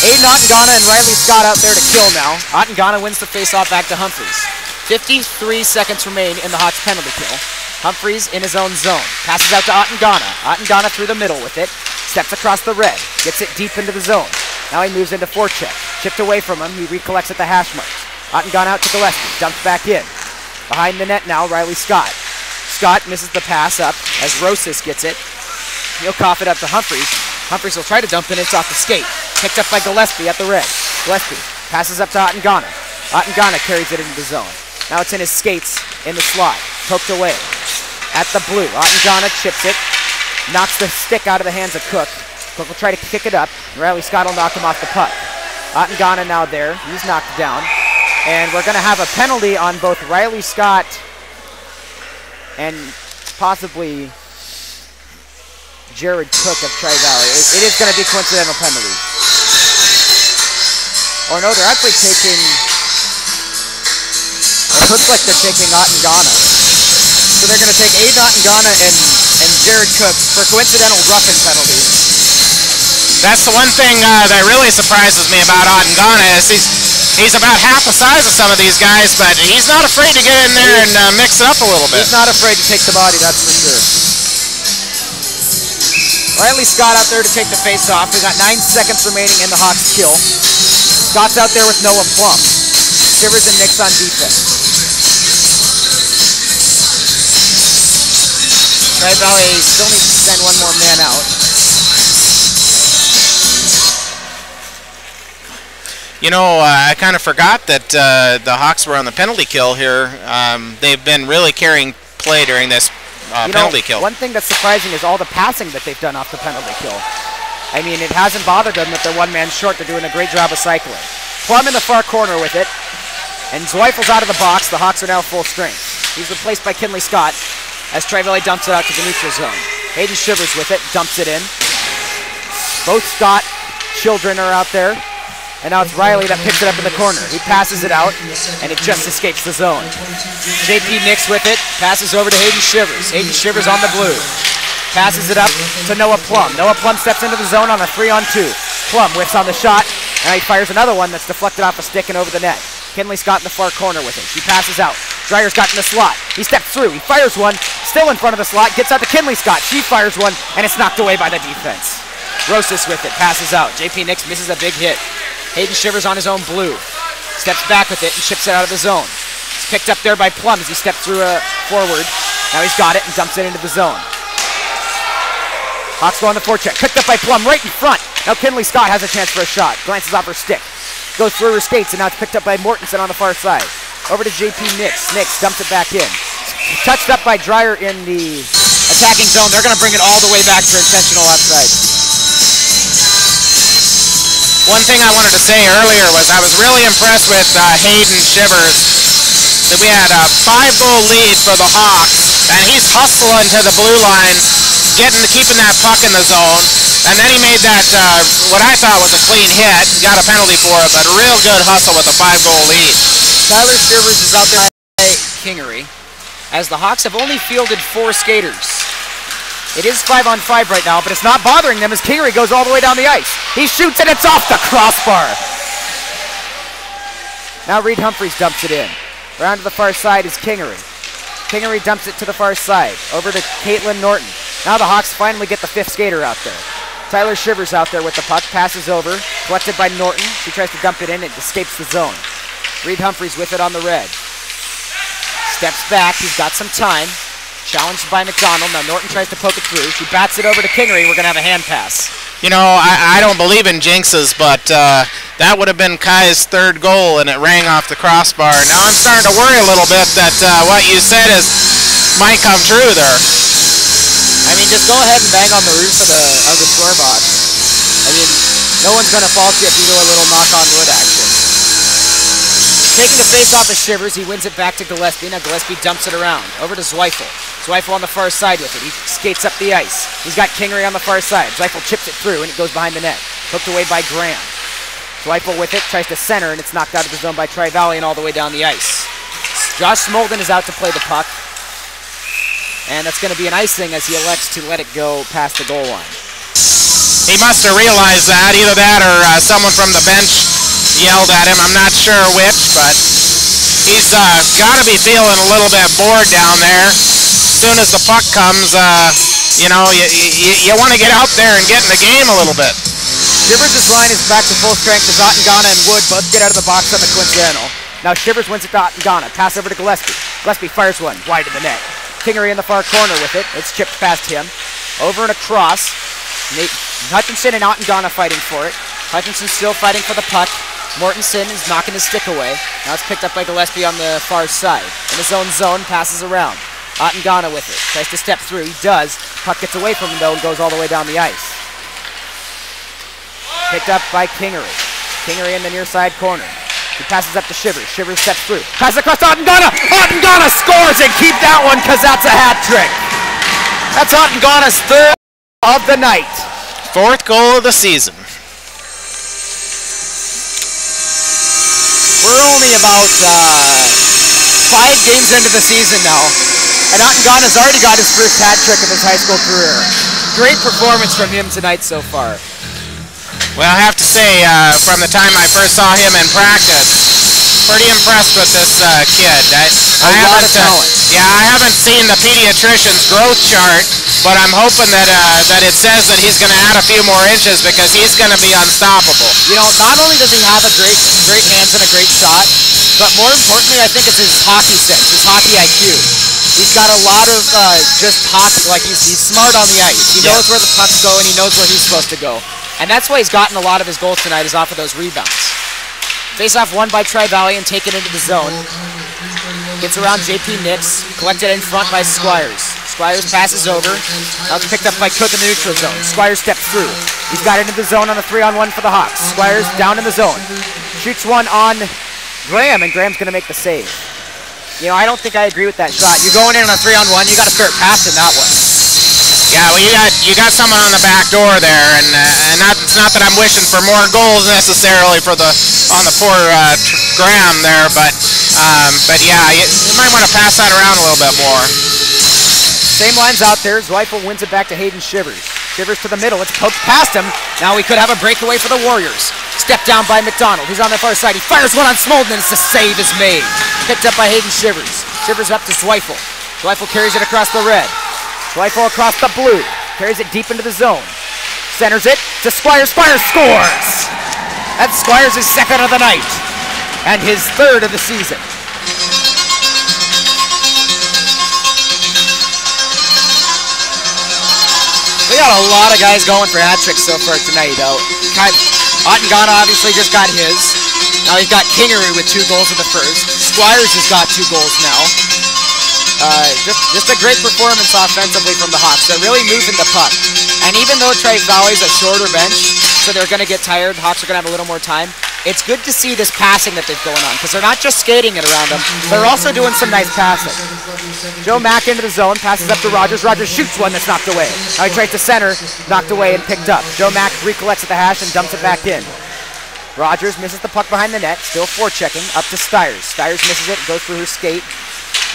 Speaker 10: Aidan Notingana and Riley Scott out there to kill now. Notingana wins the faceoff back to Humphreys. 53 seconds remain in the Hawks penalty kill. Humphreys in his own zone. Passes out to Notingana. Notingana through the middle with it. Steps across the red. Gets it deep into the zone. Now he moves into forecheck. Chipped away from him. He recollects at the hash marks. Notingana out to Gillespie. Dumps back in. Behind the net now, Riley Scott. Scott misses the pass up as Rosas gets it. He'll cough it up to Humphreys. Humphreys will try to dump it. It's off the skate. Picked up by Gillespie at the red. Gillespie passes up to Notingana. Notingana carries it into the zone. Now it's in his skates in the slot. Poked away. At the blue. Notingana chips it. Knocks the stick out of the hands of Cook. Cook will try to kick it up. Riley Scott will knock him off the puck. Notingana now there. He's knocked down. And we're going to have a penalty on both Riley Scott and possibly Jared Cook of Tri-Valley. It is going to be coincidental penalties. Or no, they're actually taking... It looks like they're taking Notingana. So they're going to take Aidan Notingana and Jared Cook for coincidental roughing penalties.
Speaker 9: That's the one thing that really surprises me about Notingana is he's about half the size of some of these guys, but he's not afraid to get in there and mix it up a little bit.
Speaker 10: He's not afraid to take the body, that's for sure. Riley Scott out there to take the face off. We've got 9 seconds remaining in the Hawks' kill. Scott's out there with Noah Plum. Shivers and Nick's on defense. Tri-Valley still needs to send one more man out.
Speaker 9: You know, I kind of forgot that the Hawks were on the penalty kill here. They've been really carrying play during this penalty kill.
Speaker 10: One thing that's surprising is all the passing that they've done off the penalty kill. I mean, it hasn't bothered them that they're one man short. They're doing a great job of cycling. Plum in the far corner with it. And Zweifels out of the box. The Hawks are now full strength. He's replaced by Kinley Scott as Tri-Valley dumps it out to the neutral zone. Hayden Shivers with it, dumps it in. Both Scott children are out there. And now it's Riley that picks it up in the corner. He passes it out, and it just escapes the zone. JP Nix with it, passes over to Hayden Shivers. Hayden Shivers on the blue. Passes it up to Noah Plum. Noah Plum steps into the zone on a 3-on-2. Plum whiffs on the shot, and he fires another one that's deflected off a stick and over the net. Kinley Scott in the far corner with it. She passes out. Dreyer's got in the slot. He steps through. He fires one, still in front of the slot, gets out to Kinley Scott. She fires one, and it's knocked away by the defense. Rosas with it, passes out. JP Nix misses a big hit. Hayden Shivers on his own blue. Steps back with it and chips it out of the zone. It's picked up there by Plum as he steps through forward. Now he's got it and dumps it into the zone. Hawks go on the forecheck. Picked up by Plum right in front. Now Kinley Scott has a chance for a shot. Glances off her stick. Goes through her skates and now it's picked up by Mortensen on the far side. Over to JP Nix. Nix dumps it back in. Touched up by Dreyer in the attacking zone. They're going to bring it all the way back for intentional offside.
Speaker 9: One thing I wanted to say earlier was I was really impressed with Hayden Shivers. That we had a 5-goal lead for the Hawks, and he's hustling to the blue line, keeping that puck in the zone, and then he made that what I thought was a clean hit, got a penalty for it, but a real good hustle with a 5-goal lead.
Speaker 10: Tyler Shivers is out there by Kingery, as the Hawks have only fielded 4 skaters. It is 5-on-5 right now, but it's not bothering them as Kingery goes all the way down the ice. He shoots and it's off the crossbar. Now Reed Humphreys dumps it in. Around to the far side is Kingery. Kingery dumps it to the far side. Over to Caitlin Norton. Now the Hawks finally get the 5th skater out there. Tyler Shivers out there with the puck. Passes over. Collected by Norton. She tries to dump it in. It escapes the zone. Reed Humphreys with it on the red. Steps back. He's got some time. Challenged by McDonald. Now Norton tries to poke it through. She bats it over to Kingery. We're going to have a hand pass.
Speaker 9: You know, I don't believe in jinxes, but that would have been Kai's 3rd goal, and it rang off the crossbar. Now I'm starting to worry a little bit that what you said might come true there.
Speaker 10: I mean, just go ahead and bang on the roof of the scorebox. I mean, no one's going to fault you if you do a little knock on wood action. Taking the face off of Shivers, he wins it back to Gillespie. Now Gillespie dumps it around. Over to Zweifel. Zweifel on the far side with it. He skates up the ice. He's got Kingery on the far side. Zweifel chips it through and it goes behind the net. Hooked away by Graham. Zweifel with it, tries to center, and it's knocked out of the zone by Tri-Valley and all the way down the ice. Josh Smolden is out to play the puck. And that's going to be an icing as he elects to let it go past the goal line.
Speaker 9: He must have realized that. Either that or someone from the bench yelled at him. I'm not sure which, but he's got to be feeling a little bit bored down there. As soon as the puck comes, you know, you want to get out there and get in the game a little bit.
Speaker 10: Shivers' line is back to full strength as Notingana and Wood both get out of the box on the coincidental. Now Shivers wins it to Notingana. Pass over to Gillespie. Gillespie fires one wide of the net. Kingery in the far corner with it. It's chipped past him. Over and across. Hutchinson and Notingana fighting for it. Hutchinson still fighting for the puck. Mortensen is knocking his stick away. Now it's picked up by Gillespie on the far side. In his own zone, passes around. Notingana with it. Tries to step through. He does. Puck gets away from him though and goes all the way down the ice. Picked up by Kingery. Kingery in the near side corner. He passes up to Shivers. Shivers steps through. Passes across to Notingana. Notingana scores and keep that one because that's a hat trick. That's Notingana's third of the night.
Speaker 9: Fourth goal of the season.
Speaker 10: We're only about 5 games into the season now, and Notingana's already got his first hat trick of his high school career. Great performance from him tonight so far.
Speaker 9: Well, I have to say, from the time I first saw him in practice, pretty impressed with this kid. I
Speaker 10: lot of talent.
Speaker 9: Yeah, I haven't seen the pediatrician's growth chart, but I'm hoping that that it says that he's going to add a few more inches because he's going to be unstoppable.
Speaker 10: You know, not only does he have a great hands and a great shot, but more importantly, I think it's his hockey sense, his hockey IQ. He's got a lot of just hockey, like he's smart on the ice. He knows where the pucks go and he knows where he's supposed to go. And that's why he's gotten a lot of his goals tonight is off of those rebounds. Face-off won by Tri-Valley and taken into the zone. Gets around JP Nix, collected in front by Squires. Squires passes over. Now it's picked up by Cook in the neutral zone. Squires steps through. He's got into the zone on a 3-on-1 for the Hawks. Squires down in the zone. Shoots one on Graham, and Graham's going to make the save. You know, I don't think I agree with that shot. You're going in on a 3-on-1, you got to start passing that one.
Speaker 9: Yeah, well, you got someone on the back door there, and it's not that I'm wishing for more goals necessarily for on the poor Graham there, but yeah, you might want to pass that around a little bit more.
Speaker 10: Same lines out there. Zweifel wins it back to Hayden Shivers. Shivers to the middle. It's poked past him. Now we could have a breakaway for the Warriors. Step down by McDonald. He's on the far side. He fires one on Smolden, and it's a save is made. Picked up by Hayden Shivers. Shivers up to Zweifel. Zweifel carries it across the red. Zweifel across the blue. Carries it deep into the zone. Centers it to Squires. Squires scores! That's Squires' second of the night. And his third of the season. We got a lot of guys going for hat tricks so far tonight, though. Notingana obviously just got his. Now he's got Kingery with 2 goals in the first. Squires has got 2 goals now. Just a great performance offensively from the Hawks. They're really moving the puck. And even though Tri-Valley's a shorter bench, so they're going to get tired, Hawks are going to have a little more time, it's good to see this passing that they've going on, because they're not just skating it around them, they're also doing some nice passing. Joe Mack into the zone, passes up to Rogers. Rogers shoots one that's knocked away. Now he tries to center, knocked away and picked up. Joe Mack recollects at the hash and dumps it back in. Rogers misses the puck behind the net, still forechecking, up to Stiers. Stiers misses it, goes through her skate.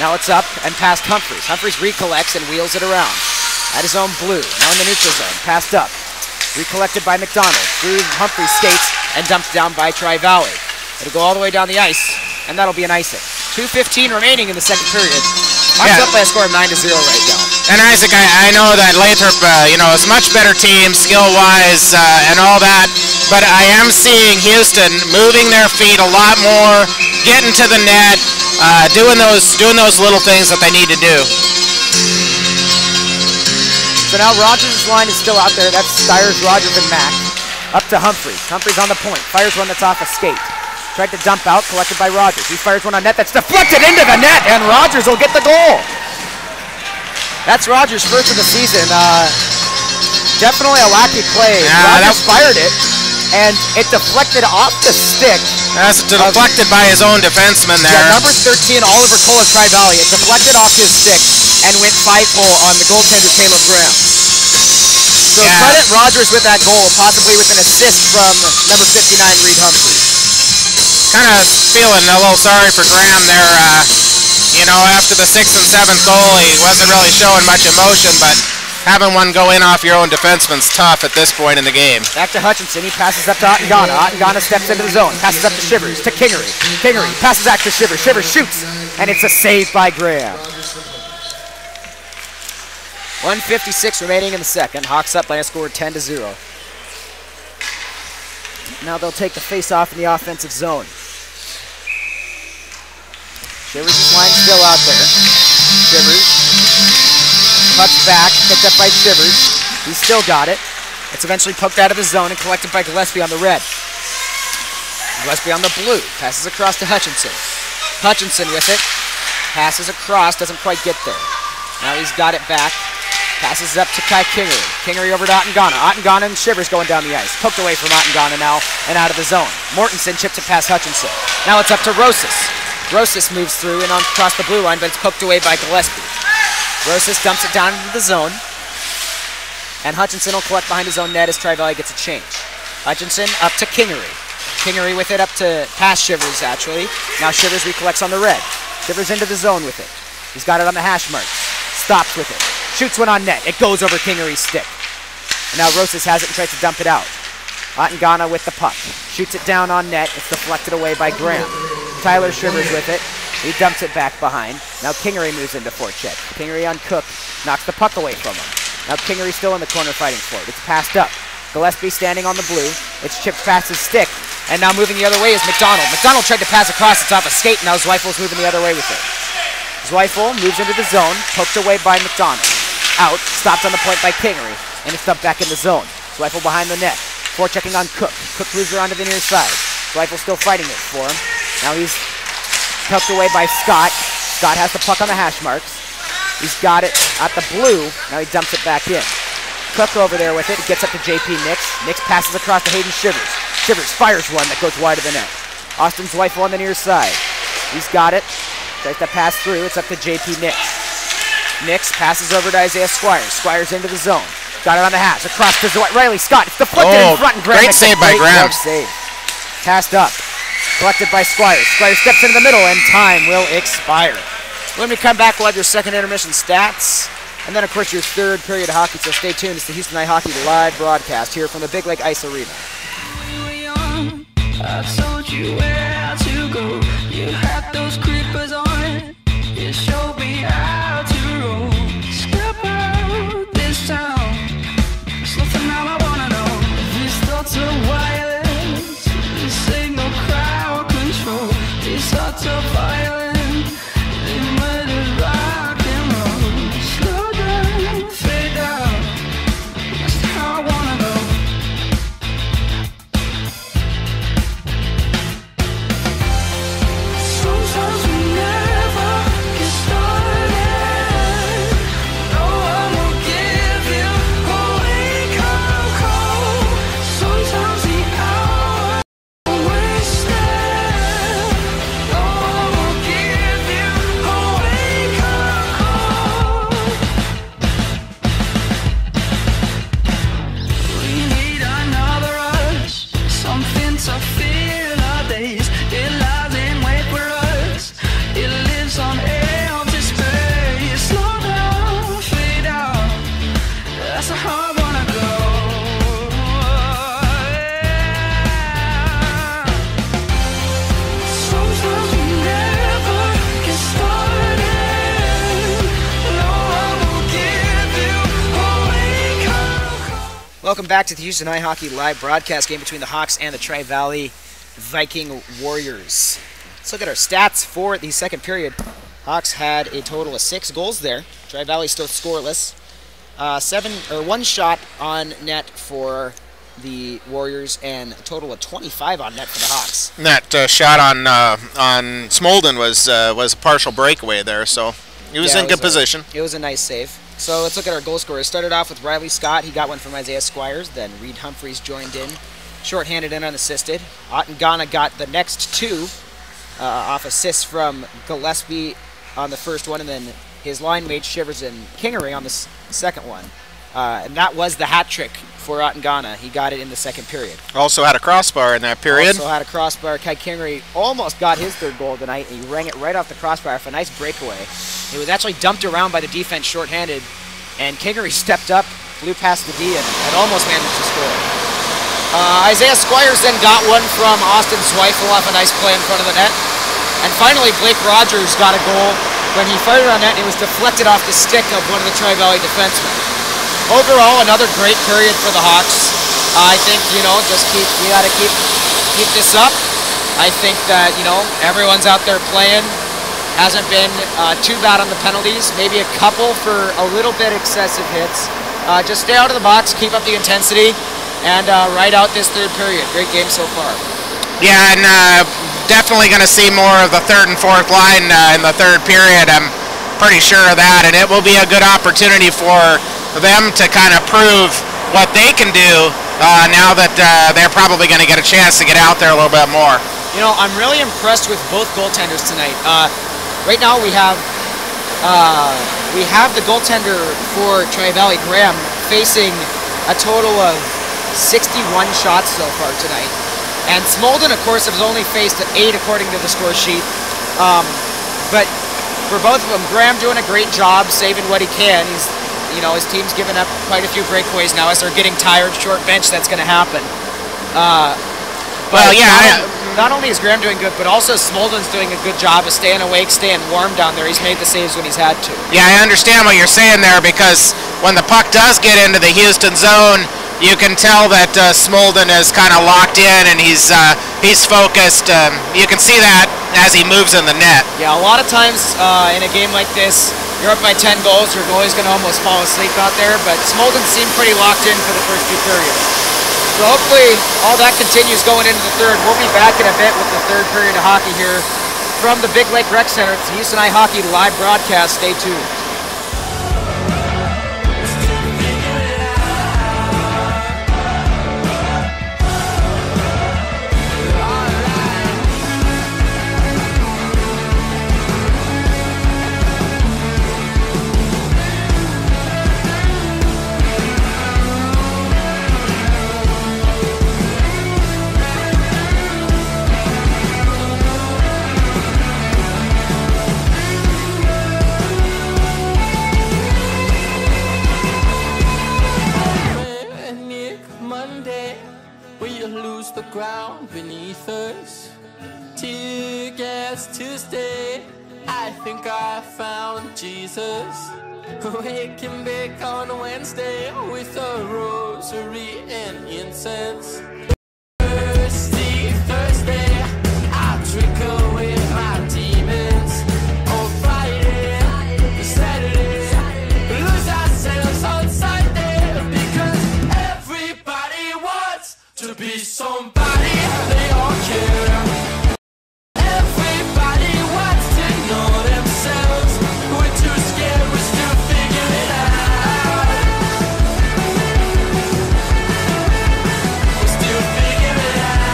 Speaker 10: Now it's up and past Humphreys. Humphreys recollects and wheels it around. At his own blue, now in the neutral zone, passed up. Recollected by McDonald, through Humphreys skates and dumped down by Tri-Valley. It'll go all the way down the ice, and that'll be an icing. 2:15 remaining in the second period. Hawks up by a score of 9-0 right now.
Speaker 9: And Isaac, I know that Lathrop, is a much better team, skill-wise, and all that, but I am seeing Houston moving their feet a lot more, getting to the net, doing those little things that they need to do.
Speaker 10: So now Rogers' line is still out there. That's Stiers, Rogers, and Mack. Up to Humphreys. Humphreys on the point. Fires one that's off a skate. Tried to dump out, collected by Rogers. He fires one on net that's deflected into the net, and Rogers will get the goal. That's Rogers' first of the season. Definitely a wacky play. Rogers fired it, and it deflected off the stick.
Speaker 9: That's deflected by his own defenseman there.
Speaker 10: Yeah, number 13, Oliver Cole of Tri-Valley. It deflected off his stick and went 5-hole on the goaltender, Caleb Graham. So credit Rogers with that goal, possibly with an assist from number 59, Reed Humphreys.
Speaker 9: Kind of feeling a little sorry for Graham there. After the 6th and 7th goal, he wasn't really showing much emotion, but having one go in off your own defenseman's tough at this point in the game.
Speaker 10: Back to Hutchinson. He passes up to Notingana. Notingana steps into the zone. Passes up to Shivers. To Kingery. Kingery passes back to Shivers. Shivers shoots. And it's a save by Graham. 1:56 remaining in the second. Hawks up by a score of 10-0. Now they'll take the face-off in the offensive zone. Shivers' line still out there. Shivers. Puck's back, picked up by Shivers. He's still got it. It's eventually poked out of the zone and collected by Gillespie on the red. Gillespie on the blue. Passes across to Hutchinson. Hutchinson with it. Passes across, doesn't quite get there. Now he's got it back. Passes it up to Kai Kingery. Kingery over to Notingana. Notingana and Shivers going down the ice. Poked away from Notingana now and out of the zone. Mortensen chips it past Hutchinson. Now it's up to Rosas. Rosas moves through and on across the blue line, but it's poked away by Gillespie. Rosas dumps it down into the zone. And Hutchinson will collect behind his own net as Tri-Valley gets a change. Hutchinson up to Kingery. Kingery with it up to past Shivers, actually. Now Shivers recollects on the red. Shivers into the zone with it. He's got it on the hash marks. Stops with it. Shoots one on net. It goes over Kingery's stick. And now Rosas has it and tries to dump it out. Notingana with the puck. Shoots it down on net. It's deflected away by Graham. Tyler Shivers with it. He dumps it back behind. Now Kingery moves into forecheck. Kingery on Cook. Knocks the puck away from him. Now Kingery still in the corner fighting for it. It's passed up. Gillespie standing on the blue. It's chipped past his stick. And now moving the other way is McDonald. McDonald tried to pass across. It's off a skate. Now Zweiffel's moving the other way with it. Zweifel moves into the zone. Poked away by McDonald. Out. Stopped on the point by Kingery. And it's dumped back in the zone. Zweifel behind the net. Forechecking on Cook. Cook moves around to the near side. Zweifel still fighting it for him. Now he's poked away by Scott. Scott has the puck on the hash marks. He's got it at the blue. Now he dumps it back in. Cook over there with it. It gets up to JP Nix. Nix passes across to Hayden Shivers. Shivers fires one that goes wide of the net. Austin Zweifel on the near side. He's got it. Tries to pass through. It's up to JP Nix. Nix passes over to Isaiah Squires. Squires into the zone. Got it on the hash. Across to Riley Scott. It's deflected in front. And Graham
Speaker 4: great save by Graham.
Speaker 10: Save. Passed up. Collected by Squires. Squires steps into the middle and time will expire. When we come back, we'll have your second intermission stats. And then, of course, your third period of hockey. So stay tuned. It's the Houston High Hockey live broadcast here from the Big Lake Ice Arena.
Speaker 2: I told you where to go. You had those creepers on. You showed me how to roll. Step out this town. There's nothing now I wanna know. These thoughts of violence. This ain't no crowd control. These thoughts of violence. They murdered rock and roll. Slow down, fade out. That's how I wanna know. Sometimes we never get started. No one will give you a wake-up call. Sometimes the hour is wasted. No one will give you a wake-up call. We need another rush, something to fill our days. It lies in wait for us. It lives on empty space. Slow down, fade out. That's how I wanna go. Sometimes we never get started. No one will give you a wake-up call.
Speaker 10: Welcome back to the Houston High Hockey live broadcast game between the Hawks and the Tri-Valley Viking Warriors. Let's look at our stats for the second period. Hawks had a total of 6 goals there. Tri-Valley still scoreless. 1 shot on net for the Warriors and a total of 25 on net for the Hawks.
Speaker 4: And that shot on Smolden was a partial breakaway there, so he was in good position.
Speaker 10: It was a nice save. So let's look at our goal scorers. Started off with Riley Scott. He got one from Isaiah Squires. Then Reed Humphreys joined in. Shorthanded and unassisted. Notingana got the next 2 off assists from Gillespie on the first one, and then his line mate Shivers and Kingery on the second one. And that was the hat trick for Notingana. He got it in the second period.
Speaker 4: Also had a crossbar in that period.
Speaker 10: Also had a crossbar. Kai Kingery almost got his third goal tonight. He rang it right off the crossbar for a nice breakaway. It was actually dumped around by the defense shorthanded, and Kingery stepped up, flew past the D, and almost managed to score. Isaiah Squires then got one from Austin Zweifel off a nice play in front of the net. And finally, Blake Rogers got a goal when he fired on net, and it was deflected off the stick of one of the Tri-Valley defensemen. Overall, another great period for the Hawks. I think, you gotta keep this up. I think that, everyone's out there playing. Hasn't been too bad on the penalties. Maybe a couple for a little bit excessive hits. Just stay out of the box, keep up the intensity, and ride out this third period. Great game so far.
Speaker 9: Yeah, and definitely going to see more of the third and fourth line in the third period. I'm pretty sure of that, and it will be a good opportunity for them to kind of prove what they can do now that they're probably going to get a chance to get out there a little bit more.
Speaker 10: You know, I'm really impressed with both goaltenders tonight. Right now we have the goaltender for Tri-Valley, Graham, facing a total of 61 shots so far tonight. And Smolden, of course, has only faced 8 according to the score sheet. But for both of them, Graham doing a great job saving what he can. He's, you know, his team's given up quite a few breakaways now as they're getting tired. Short bench, that's going to happen.
Speaker 9: Well, yeah.
Speaker 10: Not only is Graham doing good, but also Smolden's doing a good job of staying awake, staying warm down there. He's made the saves when he's had to.
Speaker 9: Yeah, I understand what you're saying there, because when the puck does get into the Houston zone, you can tell that Smolden is kind of locked in and he's focused. You can see that as he moves in the net.
Speaker 10: Yeah, a lot of times in a game like this, you're up by 10 goals, your goalie's going to almost fall asleep out there, but Smolden seemed pretty locked in for the first 2 periods. So hopefully all that continues going into the third. We'll be back in a bit with the third period of hockey here from the Big Lake Rec Center. It's the Houston Hockey live broadcast. Stay tuned.
Speaker 11: Ground beneath us, tear gas to stay. I think I found Jesus. Waking back on Wednesday with a rosary and incense. Thursday, I drink away my demons. On Friday, Saturday, lose ourselves on Sunday, because everybody wants to be somebody. They all care. Everybody wants to know themselves. We're too scared, we're still figuring it out. We're still figuring it out.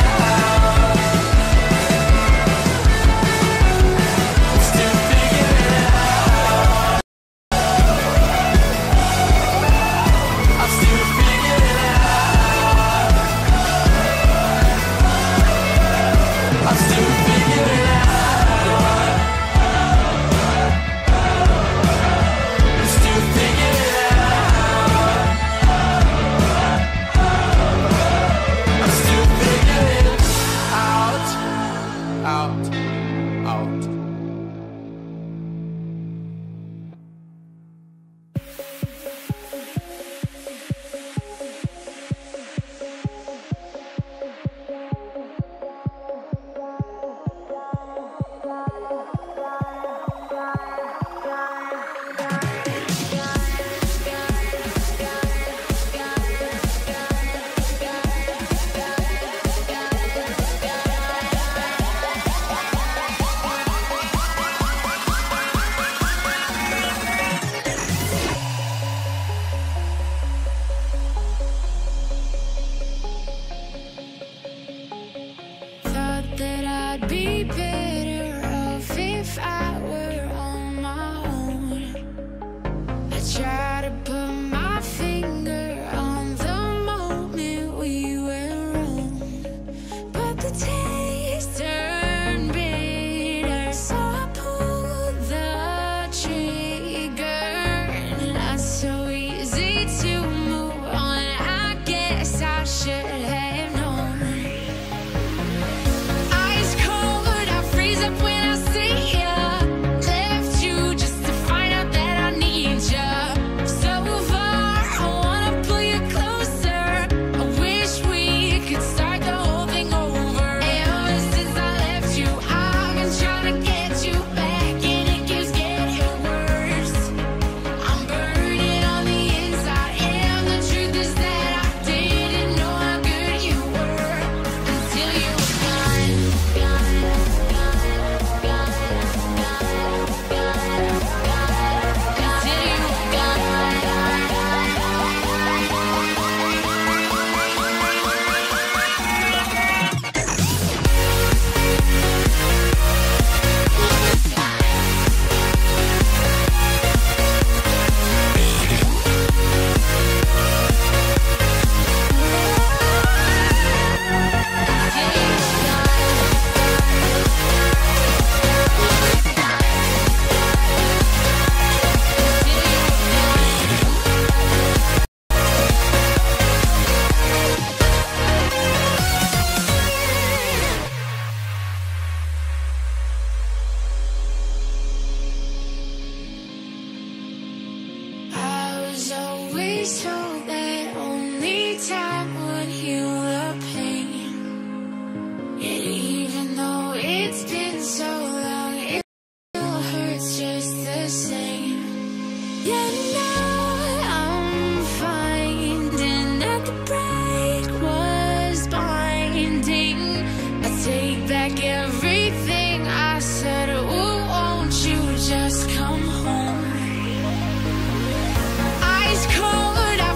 Speaker 11: We're still figuring it out. I'm still figuring it out. I'm still figuring it out. I'm still figuring it out. I'm still figuring it out.
Speaker 1: Thought that I'd be better off if I were on my own. I try to put my finger on the moment we went wrong, but the taste turned bitter, so I pulled the trigger. Not so easy to move on. I guess I should have known. Ice cold, I freeze. always told that only time would heal the pain. Yet even though it's been so long, it still hurts just the same. Yet now I'm finding that the break was binding. I take back everything I said. Oh, won't you just come home? Eyes cold, I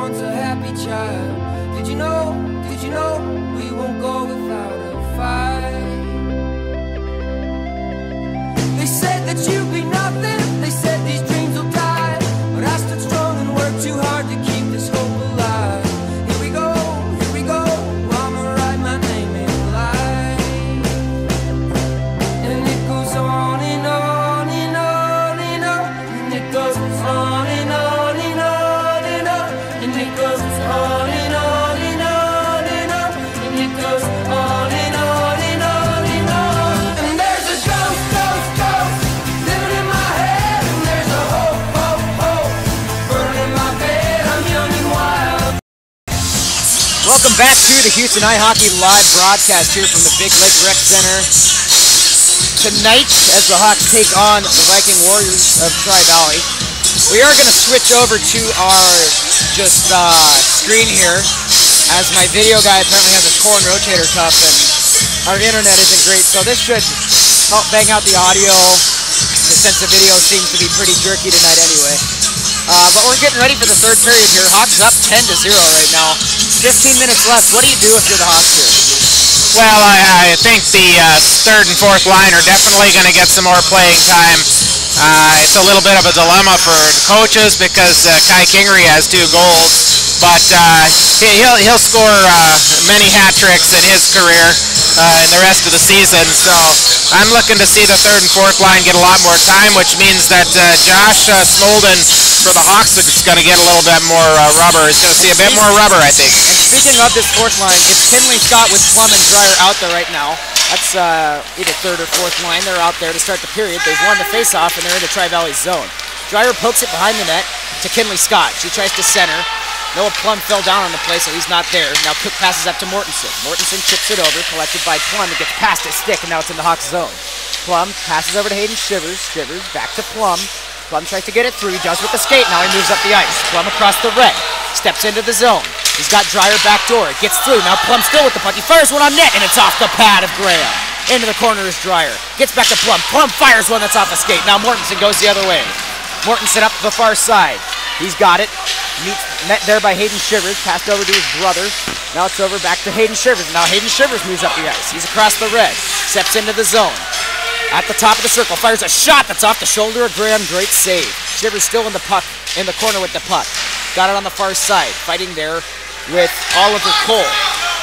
Speaker 2: once a happy child. Did you know we won't go without a fight? They said that you'd be nothing, they said these dreams will die, but I stood strong and worked too hard to keep this hope alive. Here we go, I'ma write my name in light. And it goes on and on and on and on, and it goes on and on and on and on, and it goes on and on and on and on, and it goes on and on and on and on. And there's a ghost living in my head, and there's a hope burning my bed. I'm young and wild.
Speaker 10: Welcome back to the Houston High Hockey live broadcast here from the Big Lake Rec Center. Tonight, as the Hawks take on the Viking Warriors of Tri-Valley, we are going to switch over to our screen here, as my video guy apparently has a torn rotator cuff and our internet isn't great, so this should help bang out the audio, since the video seems to be pretty jerky tonight anyway. But we're getting ready for the third period here. Hawks up 10-0 right now. 15 minutes left. What do you do if you're the Hawks here?
Speaker 9: Well, I think the third and fourth line are definitely going to get some more playing time. It's a little bit of a dilemma for the coaches because Kai Kingery has 2 goals, but he'll score many hat tricks in his career in the rest of the season. So I'm looking to see the third and fourth line get a lot more time, which means that Josh Smolden for the Hawks is going to get a little bit more rubber. He's going to see a bit more rubber, I think.
Speaker 10: And speaking of this fourth line, it's Kinley Scott with Plum and Dreyer out there right now. That's either third or fourth line. They're out there to start the period. They've won the face-off, and they're in the Tri-Valley zone. Dreyer pokes it behind the net to Kinley Scott. She tries to center. Noah Plum fell down on the play, so he's not there. Now Cook passes up to Mortensen. Mortensen chips it over, collected by Plum. It gets past his stick, and now it's in the Hawks zone. Plum passes over to Hayden Shivers. Shivers back to Plum. Plum tries to get it through. He does with the skate. Now he moves up the ice. Plum across the red. Steps into the zone. He's got Dreyer back door. It gets through. Now Plum still with the puck. He fires one on net, and it's off the pad of Graham. Into the corner is Dreyer. Gets back to Plum. Plum fires one that's off a skate. Now Mortensen goes the other way. Mortensen up the far side. He's got it. Met there by Hayden Shivers. Passed over to his brother. Now it's over back to Hayden Shivers. Now Hayden Shivers moves up the ice. He's across the red. Steps into the zone. At the top of the circle. Fires a shot that's off the shoulder of Graham. Great save. Shivers still in the puck. In the corner with the puck. Got it on the far side. Fighting there with Oliver Cole.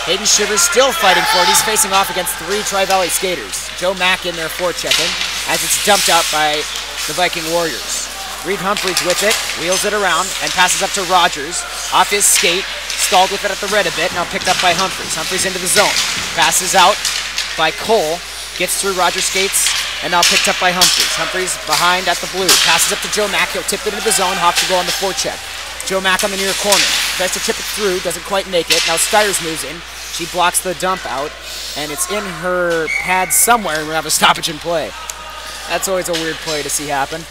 Speaker 10: Hayden Shivers still fighting for it. He's facing off against 3 Tri-Valley skaters. Joe Mack in there forechecking as it's dumped out by the Viking Warriors. Reed Humphreys with it, wheels it around, and passes up to Rogers. Off his skate, stalled with it at the red a bit, now picked up by Humphreys. Humphreys into the zone. Passes out by Cole, gets through Rogers' skates, and now picked up by Humphreys. Humphreys behind at the blue. Passes up to Joe Mack, he'll tip it into the zone, Hawks will go on the forecheck. Joe Mack on the near corner. Tries to chip it through, doesn't quite make it. Now Stiers moves in. She blocks the dump out, and it's in her pad somewhere, and we have a stoppage in play. That's always a weird play to see happen.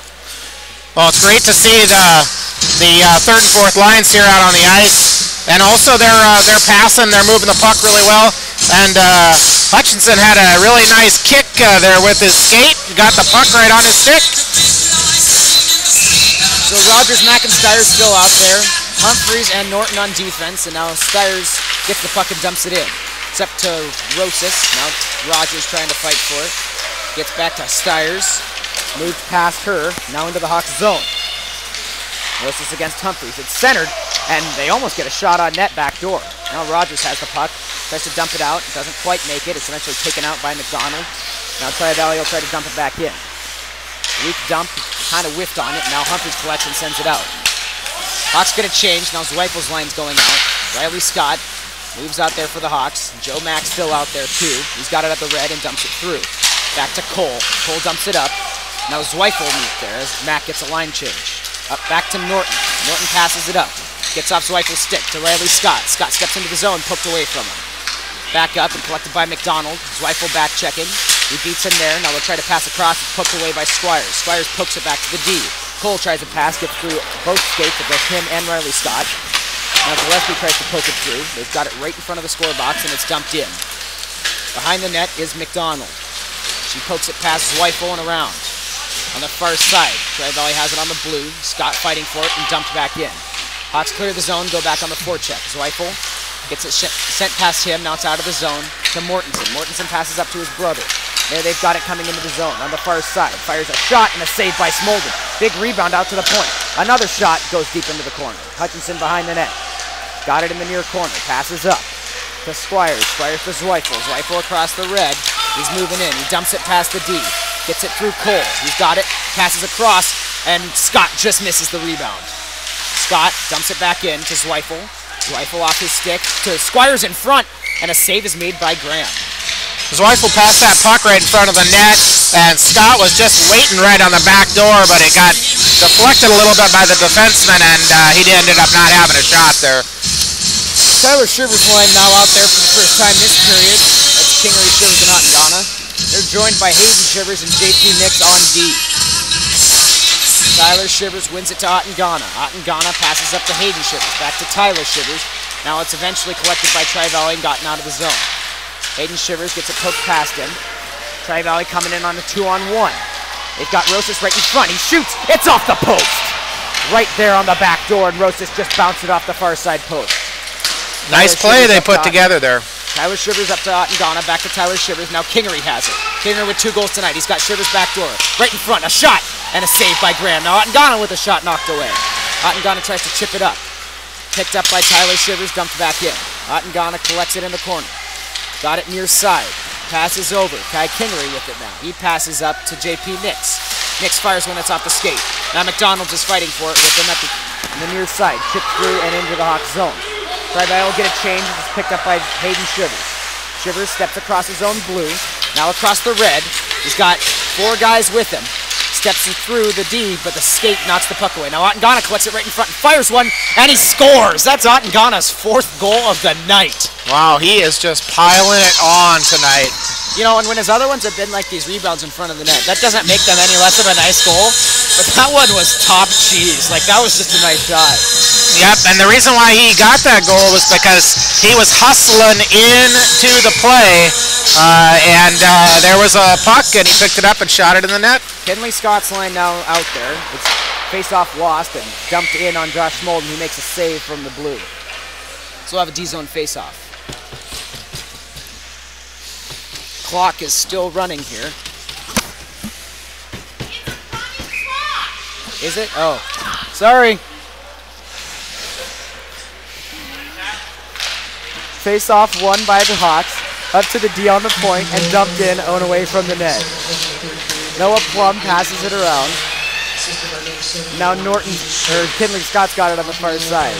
Speaker 9: Well, it's great to see the third and fourth lines here out on the ice, and also they're passing, they're moving the puck really well. And Hutchinson had a really nice kick there with his skate. Got the puck right on his stick.
Speaker 10: So Rogers, Mack, and Stiers still out there. Humphreys and Norton on defense, and now Stiers gets the puck and dumps it in. It's up to Rosas. Now Rogers trying to fight for it. Gets back to Stiers. Moved past her, now into the Hawks zone. Rosas against Humphreys. It's centered, and they almost get a shot on net back door. Now Rogers has the puck. Tries to dump it out. Doesn't quite make it. It's eventually taken out by McDonald. Now Tri-Valley will try to dump it back in. Weak dump, kind of whiffed on it. Now Humphreys collects and sends it out. Hawks get a change. Now Zweifel's line's going out. Riley Scott moves out there for the Hawks. Joe Mack's still out there too. He's got it at the red and dumps it through. Back to Cole. Cole dumps it up. Now Zweifel meet there as Mack gets a line change. Up back to Norton. Norton passes it up. Gets off Zweifel's stick to Riley Scott. Scott steps into the zone, poked away from him. Back up and collected by McDonald. Zweifel back checking. He beats him there. Now they'll try to pass across. It's poked away by Squires. Squires pokes it back to the D. Cole tries to pass, gets through both skates of both him and Riley Scott. Now Gillespie tries to poke it through. They've got it right in front of the score box and it's dumped in. Behind the net is McDonald. She pokes it past Zweifel and around. On the far side, Tri-Valley has it on the blue. Scott fighting for it and dumped back in. Hawks clear the zone, go back on the forecheck. Zweifel gets it sent past him. Now it's out of the zone to Mortensen. Mortensen passes up to his brother. There they've got it coming into the zone on the far side. Fires a shot and a save by Smolden. Big rebound out to the point. Another shot goes deep into the corner. Hutchinson behind the net. Got it in the near corner. Passes up to Squires. Squires to Zweifel. Zweifel across the red. He's moving in. He dumps it past the D. Gets it through Cole. He's got it. Passes across. And Scott just misses the rebound. Scott dumps it back in to Zweifel. Zweifel off his stick to Squires in front. And a save is made by Graham.
Speaker 9: Zweifel passed that puck right in front of the net, and Scott was just waiting right on the back door, but it got deflected a little bit by the defenseman, and he ended up not having a shot there.
Speaker 10: Tyler Shivers' line now out there for the first time this period. That's Kingery, Shivers, and Notingana. They're joined by Hayden Shivers and JP Nix on D. Tyler Shivers wins it to Notingana. Notingana passes up to Hayden Shivers, back to Tyler Shivers. Now it's eventually collected by Tri-Valley and gotten out of the zone. Hayden Shivers gets it poked past him. Tri-Valley coming in on a 2-on-1. They've got Rosas right in front. He shoots. It's off the post. Right there on the back door, and Rosas just bounced it off the far side post.
Speaker 9: Nice play they put together there.
Speaker 10: Tyler Shivers up to Notingana, back to Tyler Shivers. Now Kingery has it. Kingery with 2 goals tonight. He's got Shivers back door. Right in front, a shot, and a save by Graham. Now Notingana with a shot knocked away. Notingana tries to chip it up. Picked up by Tyler Shivers, dumped back in. Notingana collects it in the corner. Got it near side. Passes over. Kai Kingery with it now. He passes up to JP Nix. Nix fires when it's off the skate. Now McDonald's is fighting for it with him at the near side. Chipped through and into the Hawks zone. Tri-Valley will get a change. It's picked up by Hayden Shivers. Shivers steps across his own blue. Now across the red. He's got 4 guys with him. Steps through the D, but the skate knocks the puck away. Now Notingana collects it right in front and fires one, and he scores! That's Notingana's 4th goal of the night.
Speaker 9: Wow, he is just piling it on tonight.
Speaker 10: You know, and when his other ones have been like these rebounds in front of the net, that doesn't make them any less of a nice goal, but that one was top cheese. Like, that was just a nice shot.
Speaker 9: Yep, and the reason why he got that goal was because he was hustling into the play, and there was a puck, and he picked it up and shot it in the net.
Speaker 10: Kinley Scott's line now out there. It's face-off lost and dumped in on Josh Smolden, who makes a save from the blue. So we'll have a D-zone face-off. Clock is still running here. Is it? Oh, sorry. Face-off won by the Hawks. Up to the D on the point and dumped in and away from the net. Noah Plum passes it around. Now Kinley Scott's got it on the far side.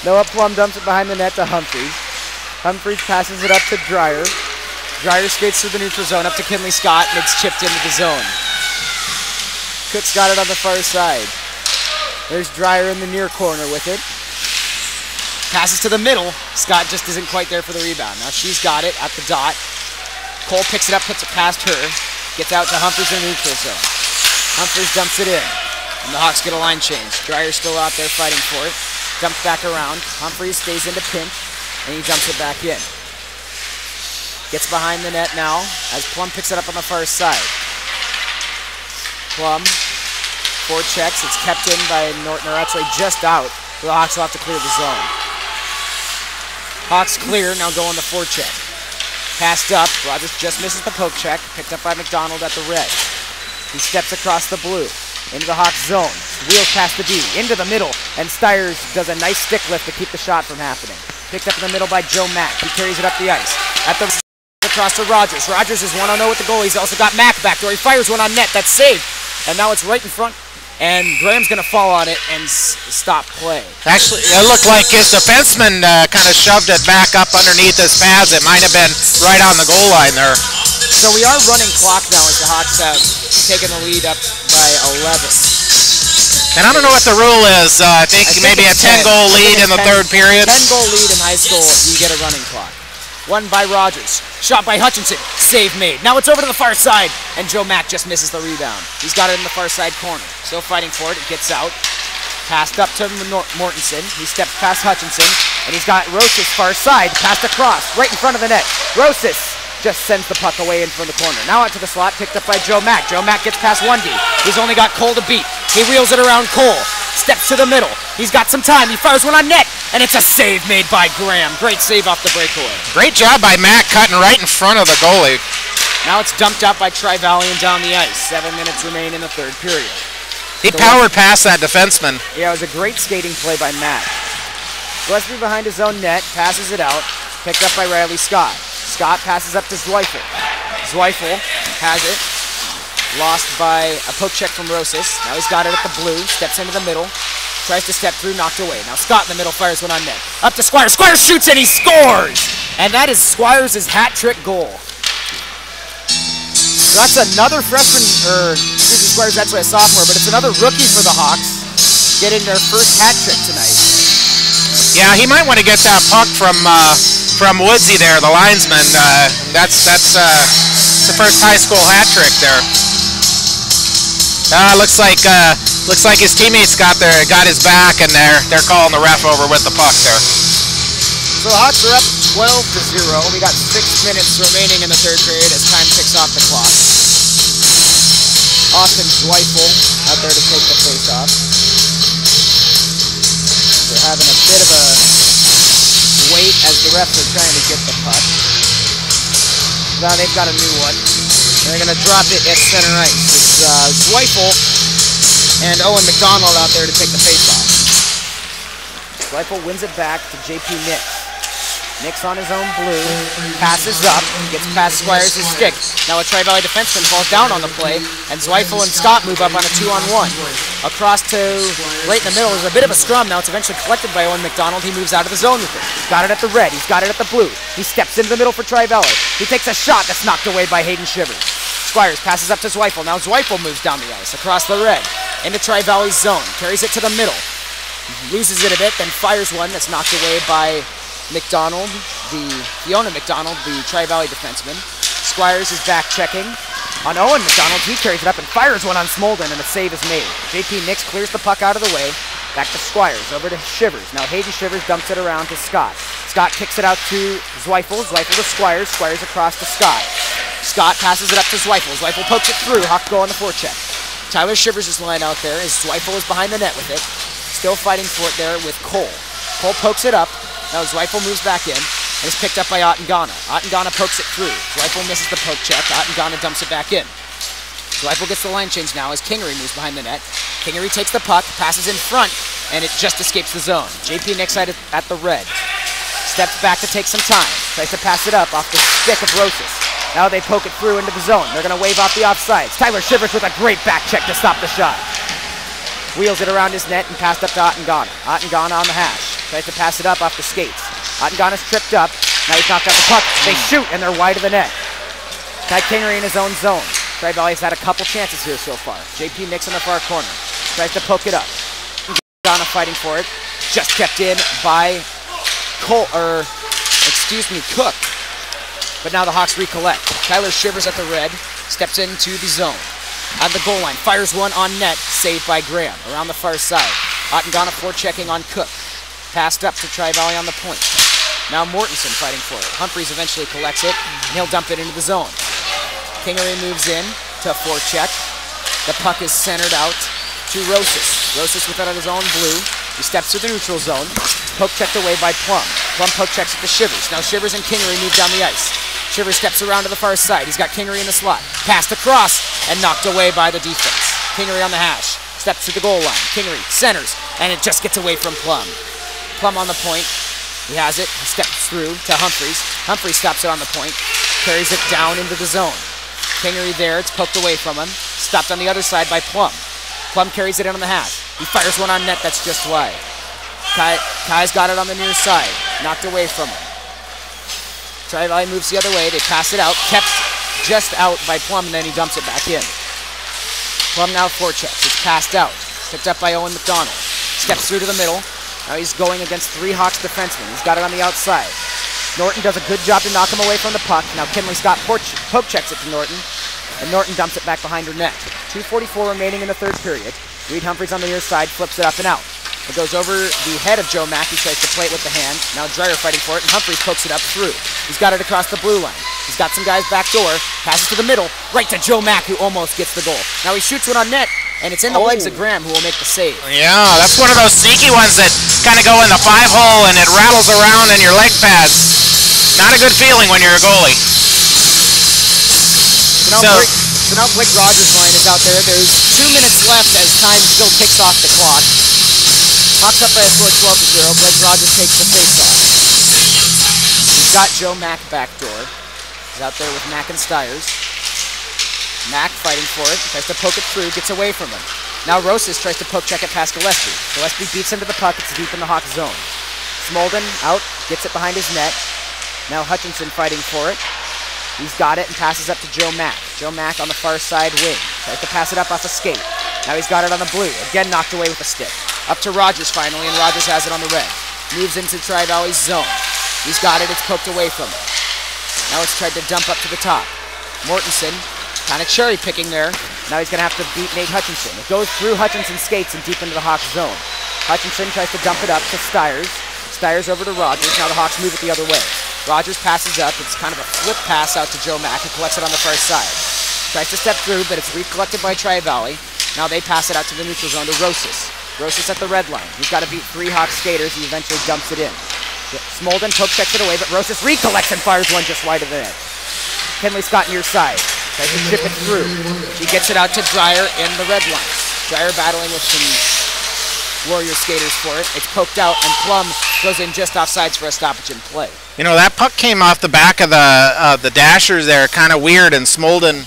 Speaker 10: Noah Plum dumps it behind the net to Humphreys. Humphreys passes it up to Dreyer. Dreyer skates through the neutral zone up to Kinley Scott, and it's chipped into the zone. Cook's got it on the far side. There's Dreyer in the near corner with it. Passes to the middle. Scott just isn't quite there for the rebound. Now she's got it at the dot. Cole picks it up, puts it past her. Gets out to Humphreys in the neutral zone. Humphreys dumps it in. And the Hawks get a line change. Dreyer's still out there fighting for it. Dumps back around. Humphreys stays into pinch, and he dumps it back in. Gets behind the net now as Plum picks it up on the far side. Plum, 4 checks. It's kept in by Norton, or actually just out. So the Hawks will have to clear the zone. Hawks clear, now go on the forecheck. Passed up, Rogers just misses the poke check, picked up by McDonald at the red. He steps across the blue, into the Hawks zone, wheels past the D, into the middle, and Stiers does a nice stick lift to keep the shot from happening. Picked up in the middle by Joe Mack, he carries it up the ice. At the across to Rogers. Rogers is 1-0 with the goal, he's also got Mack back there, he fires one on net, that's saved. And now it's right in front. And Graham's going to fall on it and stop play.
Speaker 9: Actually, it looked like his defenseman kind of shoved it back up underneath his pads. It might have been right on the goal line there.
Speaker 10: So we are running clock now as the Hawks have taken the lead up by 11.
Speaker 9: And I don't know what the rule is. I think maybe a 10-goal lead in the third period.
Speaker 10: 10-goal lead in high school, you get a running clock. Won by Rogers. Shot by Hutchinson. Save made. Now it's over to the far side, and Joe Mack just misses the rebound. He's got it in the far side corner. Still fighting for it. It gets out. Passed up to Mortensen. He steps past Hutchinson, and he's got Rosas far side. Passed across, right in front of the net. Rosas just sends the puck away in from the corner. Now out to the slot, picked up by Joe Mack. Joe Mack gets past 1D. He's only got Cole to beat. He wheels it around Cole. Steps to the middle. He's got some time. He fires one on net, and it's a save made by Graham. Great save off the breakaway.
Speaker 9: Great job by Matt cutting right in front of the goalie.
Speaker 10: Now it's dumped out by Tri-Valley and down the ice. 7 minutes remain in the third period.
Speaker 9: He powered past that defenseman.
Speaker 10: Yeah, it was a great skating play by Matt. Gillespie behind his own net, passes it out, picked up by Riley Scott. Scott passes up to Zweifel. Zweifel has it, lost by a poke check from Rosas. Now he's got it at the blue, steps into the middle, tries to step through, knocked away. Now Scott in the middle fires one on net. Up to Squires. Squires shoots and he scores! And that is Squires' hat trick goal. So that's another freshman, or excuse me, Squires, that's a sophomore, but it's another rookie for the Hawks getting their first hat trick tonight.
Speaker 9: Yeah, he might want to get that puck from Woodsy there, the linesman. That's the first high school hat trick there. Looks like his teammates got his back, and they're calling the ref over with the puck there.
Speaker 10: So the Hawks are up 12-0. We got 6 minutes remaining in the third period as time ticks off the clock. Austin Zweifel out there to take the face-off. They're having a bit of a wait as the refs are trying to get the puck. Now they've got a new one. They're going to drop it at center ice. It's Zweifel and Owen McDonald out there to take the face-off. Zweifel wins it back to JP Nix. Nix on his own blue, passes up, gets past Squires' stick. Now a Tri-Valley defenseman falls down on the play, and Zweifel and Scott move up on a 2-on-1. Across to right in the middle, there's a bit of a scrum. Now it's eventually collected by Owen McDonald. He moves out of the zone with it. He's got it at the red, he's got it at the blue. He steps into the middle for Tri-Valley. He takes a shot that's knocked away by Hayden Shivers. Squires passes up to Zweifel. Now Zweifel moves down the ice, across the red, into Tri-Valley's zone. Carries it to the middle. Loses it a bit, then fires one that's knocked away by McDonald, Fiona McDonald, the Tri-Valley defenseman. Squires is back checking on Owen McDonald. He carries it up and fires one on Smolden, and a save is made. JP Nix clears the puck out of the way. Back to Squires, over to Shivers. Now Hayden Shivers dumps it around to Scott. Scott kicks it out to Zweifel. Zweifel to Squires. Squires across to Scott. Scott passes it up to Zweifel. Zweifel pokes it through. Hawk go on the forecheck. Tyler Shivers' line out there as Zweifel is behind the net with it. Still fighting for it there with Cole. Cole pokes it up. Now Zweifel moves back in and is picked up by Ottengana. Ottengana pokes it through. Zweifel misses the poke check. Ottengana dumps it back in. Zweifel gets the line change now as Kingery moves behind the net. Kingery takes the puck, passes in front, and it just escapes the zone. JP Nix at the red. Steps back to take some time. Tries to pass it up off the stick of Rosas. Now they poke it through into the zone. They're going to wave off the offsides. Tyler Shivers with a great back check to stop the shot. Wheels it around his net and passed up to Ottengana. Ottengana on the hash. Tries to pass it up off the skates. Ottengana's tripped up. Now he's knocked out the puck. They shoot, and they're wide of the net. Ty Kingery in his own zone. Tri-Valley's had a couple chances here so far. JP Nix in the far corner. Tries to poke it up. Ottengana fighting for it. Just kept in by Cook. But now the Hawks recollect. Tyler Shivers at the red. Steps into the zone. At the goal line. Fires one on net. Saved by Graham. Around the far side. Ottengana forechecking on Cook. Passed up to Tri-Valley on the point. Now Mortensen fighting for it. Humphreys eventually collects it, and he'll dump it into the zone. Kingery moves in to forecheck. The puck is centered out to Rosas. Rosas with it on his own blue. He steps to the neutral zone. Poke checked away by Plum. Plum poke checks it to Shivers. Now Shivers and Kingery move down the ice. Shivers steps around to the far side. He's got Kingery in the slot. Passed across and knocked away by the defense. Kingery on the hash. Steps to the goal line. Kingery centers, and it just gets away from Plum. Plum on the point. He has it. He steps through to Humphreys. Humphreys stops it on the point. Carries it down into the zone. Kingery there. It's poked away from him. Stopped on the other side by Plum. Plum carries it in on the hash. He fires one on net that's just wide. Kai's got it on the near side. Knocked away from him. Tri-Valley moves the other way. They pass it out. Kept just out by Plum, and then he dumps it back in. Plum now forechecks. It's passed out. Picked up by Owen McDonald. Steps through to the middle. Now he's going against 3 Hawks defensemen. He's got it on the outside. Norton does a good job to knock him away from the puck. Now Kinley Scott poke checks it to Norton, and Norton dumps it back behind her net. 2:44 remaining in the third period. Reed Humphreys on the near side flips it up and out. It goes over the head of Joe Mack. He tries to play it with the hand. Now Dreyer fighting for it, and Humphreys pokes it up through. He's got it across the blue line. He's got some guys back door. Passes to the middle, right to Joe Mack, who almost gets the goal. Now he shoots one on net, and it's in the legs of Graham, who will make the save.
Speaker 9: Yeah, that's one of those sneaky ones that kind of go in the 5-hole and it rattles around in your leg pads. Not a good feeling when you're a goalie.
Speaker 10: So now Blake Rogers' line is out there. There's 2 minutes left as time still ticks off the clock. Hawks up by a score 12-0. Blake Rogers takes the face-off. He's got Joe Mack backdoor. He's out there with Mack and Stiers. Mack fighting for it, tries to poke it through, gets away from him. Now Rosas tries to poke check it past Gillespie. Gillespie beats into the puck, it's deep in the Hawks zone. Smolden out, gets it behind his net. Now Hutchinson fighting for it. He's got it and passes up to Joe Mack. Joe Mack on the far side wing. Tries to pass it up off a skate. Now he's got it on the blue. Again knocked away with a stick. Up to Rogers finally, and Rogers has it on the red. Moves into Tri-Valley's zone. He's got it, it's poked away from him. Now it's tried to dump up to the top. Mortensen, kind of cherry picking there. Now he's going to have to beat Nate Hutchinson. It goes through Hutchinson's skates and deep into the Hawks zone. Hutchinson tries to dump it up to Stiers. Stiers over to Rogers. Now the Hawks move it the other way. Rogers passes up. It's kind of a flip pass out to Joe Mack, who collects it on the far side. Tries to step through, but it's recollected by Tri-Valley. Now they pass it out to the neutral zone to Rosas. Rosas at the red line. He's got to beat 3 Hawks skaters. He eventually dumps it in. Smolden poke checks it away, but Rosas recollects and fires one just wide of the net. Kenley Scott near side. Tries to chip it through. He gets it out to Dreyer in the red line. Dreyer battling with some Warrior skaters for it. It's poked out, and Plum goes in just offsides for a stoppage in play.
Speaker 9: You know, that puck came off the back of the dashers there, kind of weird, and Smolden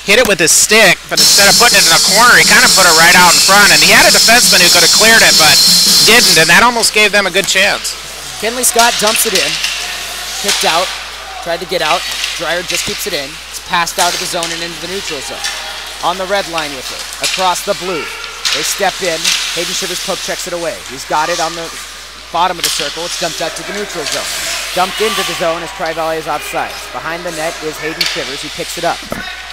Speaker 9: hit it with his stick, but instead of putting it in a corner, he kind of put it right out in front, and he had a defenseman who could have cleared it, but didn't, and that almost gave them a good chance.
Speaker 10: Kenley Scott dumps it in. Kicked out. Tried to get out. Dreyer just keeps it in. It's passed out of the zone and into the neutral zone. On the red line with it. Across the blue. They step in. Hayden Shivers poke checks it away. He's got it on the bottom of the circle. It's dumped out to the neutral zone. Dumped into the zone as Tri-Valley is offside. Behind the net is Hayden Shivers. He picks it up.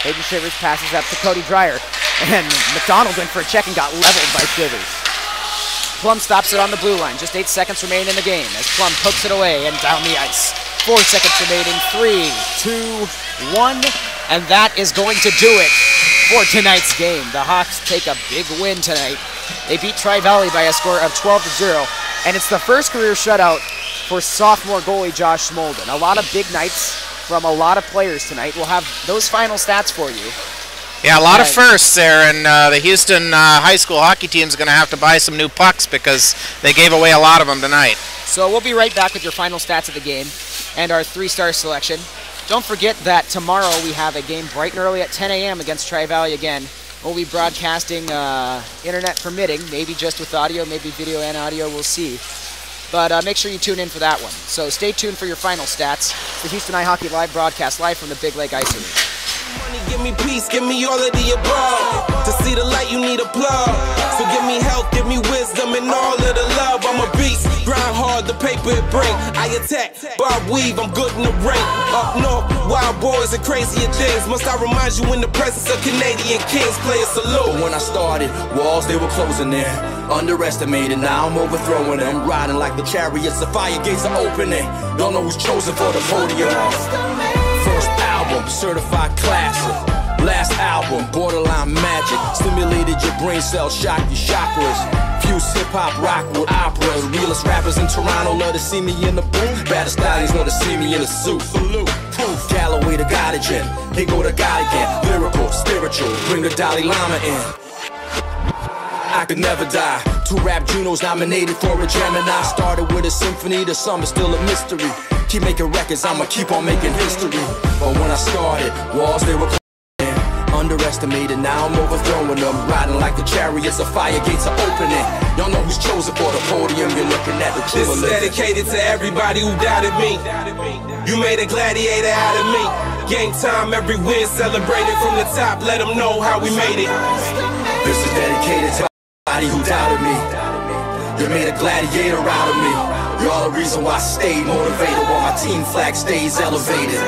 Speaker 10: Hayden Shivers passes up to Cody Dreyer. And McDonald went for a check and got leveled by Shivers. Plum stops it on the blue line. Just 8 seconds remaining in the game as Plum pokes it away and down the ice. 4 seconds remaining. 3, 2, 1. And that is going to do it for tonight's game. The Hawks take a big win tonight. They beat Tri-Valley by a score of 12-0. And it's the first career shutout for sophomore goalie Josh Smolden. A lot of big nights from a lot of players tonight. We'll have those final stats for you.
Speaker 9: Yeah, a lot of firsts there, and the Houston high school hockey team is going to have to buy some new pucks because they gave away a lot of them tonight.
Speaker 10: So we'll be right back with your final stats of the game and our 3-star selection. Don't forget that tomorrow we have a game bright and early at 10 a.m. against Tri-Valley again. We'll be broadcasting internet permitting, maybe just with audio, maybe video and audio, we'll see. But make sure you tune in for that one. So stay tuned for your final stats. It's the Houston High Hockey Live broadcast live from the Big Lake Ice Arena.
Speaker 7: Money, give me peace, give me all of the above. To see the light, you need a plug. So give me health, give me wisdom, and all of the love. I'm a beast, grind hard, the paper it bring. I attack, bob weave, I'm good in the ring. Up north, wild boys and crazier things. Must I remind you in the presence of Canadian kings, play a salute.
Speaker 8: But when I started, walls they were closing in. Underestimated, now I'm overthrowing them. Riding like the chariots, the fire gates are opening. Don't know who's chosen for the podium. First album, certified classic. Last album, borderline magic. Stimulated your brain cells, shocked your chakras. Fuse hip-hop, rock with opera. The realest rappers in Toronto love to see me in the booth. Baddest stallions love to see me in a suit. Proof, Galloway the God again. Here go the God again. Lyrical, spiritual, bring the Dalai Lama in. I could never die. 2 rap Junos nominated for a Gemini. Started with a symphony, the sum is still a mystery. Keep making records, I'ma keep on making history. But when I started, walls they were closing. Underestimated, now I'm overthrowing them. Riding like the chariots, the fire gates are opening. Y'all know who's chosen for the podium. You're looking at the
Speaker 7: This is dedicated to everybody who doubted me. You made a gladiator out of me. Game time, every win celebrated from the top. Let them know how we made it.
Speaker 8: This is dedicated to everybody who doubted me. You made a gladiator out of me. You're all the reason why I stay motivated, while my team flag stays elevated.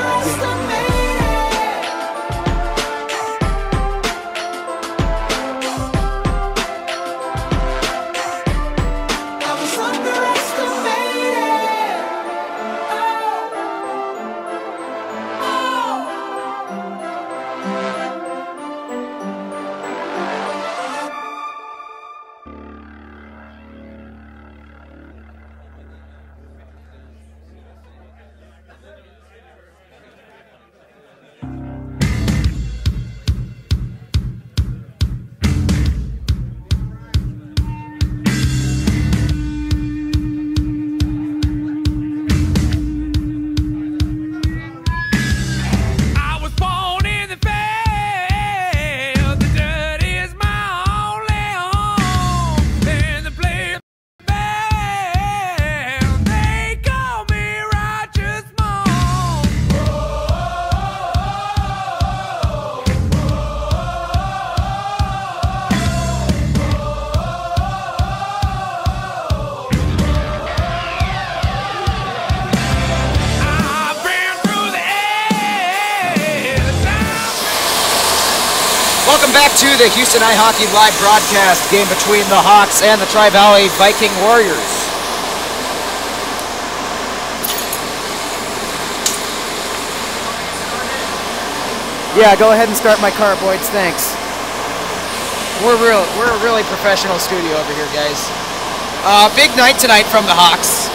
Speaker 10: back to the Houston iHockey live broadcast game between the Hawks and the Tri-Valley Viking Warriors. Yeah, go ahead and start my car, Boyds. Thanks. We're a really professional studio over here, guys. Big night tonight from the Hawks.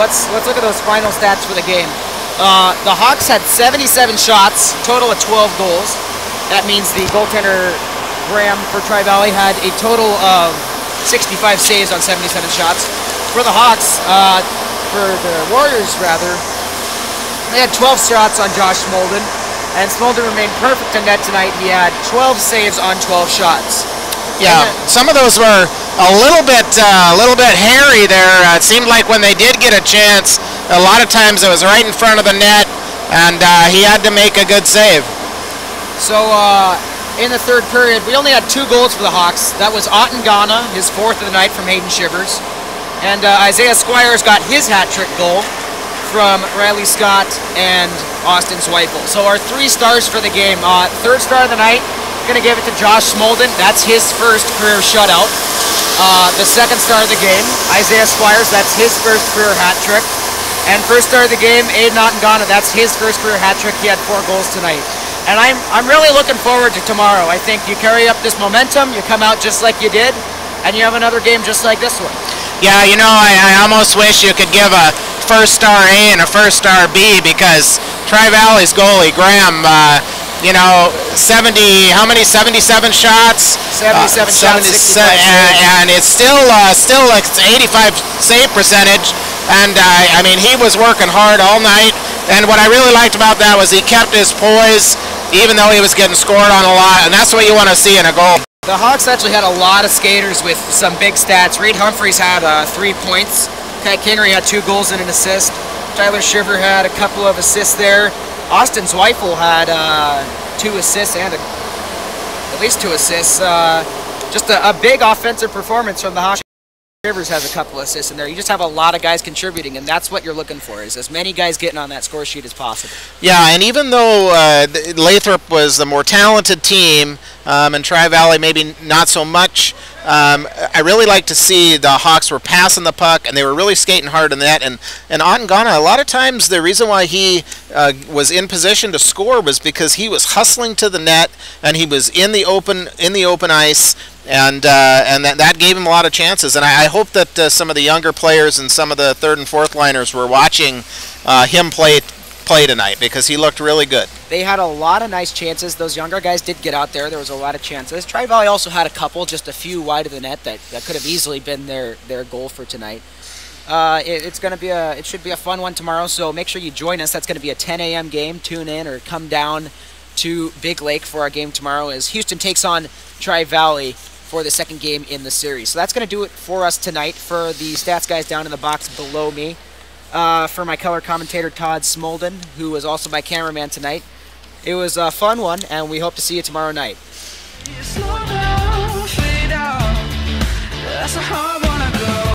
Speaker 10: Let's look at those final stats for the game. The Hawks had 77 shots, total of 12 goals. That means the goaltender Graham for Tri-Valley had a total of 65 saves on 77 shots. For the Hawks, for the Warriors rather, they had 12 shots on Josh Smolden, and Smolden remained perfect in net tonight. He had 12 saves on 12 shots.
Speaker 9: Yeah, some of those were a little bit hairy there. It seemed like when they did get a chance, a lot of times it was right in front of the net, and he had to make a good save.
Speaker 10: So in the third period, we only had 2 goals for the Hawks. That was Notingana, his 4th of the night from Aidan Shivers, and Isaiah Squires got his hat-trick goal from Riley Scott and Austin Zweifel. So our 3 stars for the game. Third star of the night, gonna give it to Josh Smolden. That's his first career shutout. The second star of the game, Isaiah Squires. That's his first career hat trick. And first star of the game, Aidan Notingana. That's his first career hat trick. He had 4 goals tonight. And I'm really looking forward to tomorrow. I think you carry up this momentum, you come out just like you did, and you have another game just like this one.
Speaker 9: Yeah, you know, I almost wish you could give a first star A and a first star B, because Tri-Valley's goalie, Graham, you know, 77 shots?
Speaker 10: 77 shots, 65
Speaker 9: and it's still like 85 save percentage, and I mean, he was working hard all night, and what I really liked about that was he kept his poise, even though he was getting scored on a lot, and that's what you want to see in a goal.
Speaker 10: The Hawks actually had a lot of skaters with some big stats. Reed Humphreys had 3 points. Kai Kingery had 2 goals and an assist. Tyler Shiver had a couple of assists there. Austin Zweifel had 2 assists and at least 2 assists. Just a big offensive performance from the Hawks. Shivers has a couple assists in there. You just have a lot of guys contributing, and that's what you're looking for, is as many guys getting on that score sheet as possible.
Speaker 9: Yeah, and even though Lathrop was the more talented team, and Tri-Valley maybe not so much, I really like to see the Hawks were passing the puck, and they were really skating hard in that. And Notingana, a lot of times the reason why he was in position to score was because he was hustling to the net, and he was in the open ice, and that gave him a lot of chances. And I hope that some of the younger players and some of the 3rd and 4th liners were watching him play tonight, because he looked really good.
Speaker 10: They had a lot of nice chances. Those younger guys did get out there. There was a lot of chances. Tri-Valley also had a couple, just a few wide of the net that could have easily been their goal for tonight. It should be a fun one tomorrow, so make sure you join us. That's going to be a 10 a.m. game. Tune in or come down to Big Lake for our game tomorrow as Houston takes on Tri-Valley for the 2nd game in the series. So that's going to do it for us tonight. For the stats guys down in the box below me, for my color commentator Todd Smolden, who was also my cameraman tonight. It was a fun one, and we hope to see you tomorrow night.
Speaker 11: Slow down, fade out. That's a hard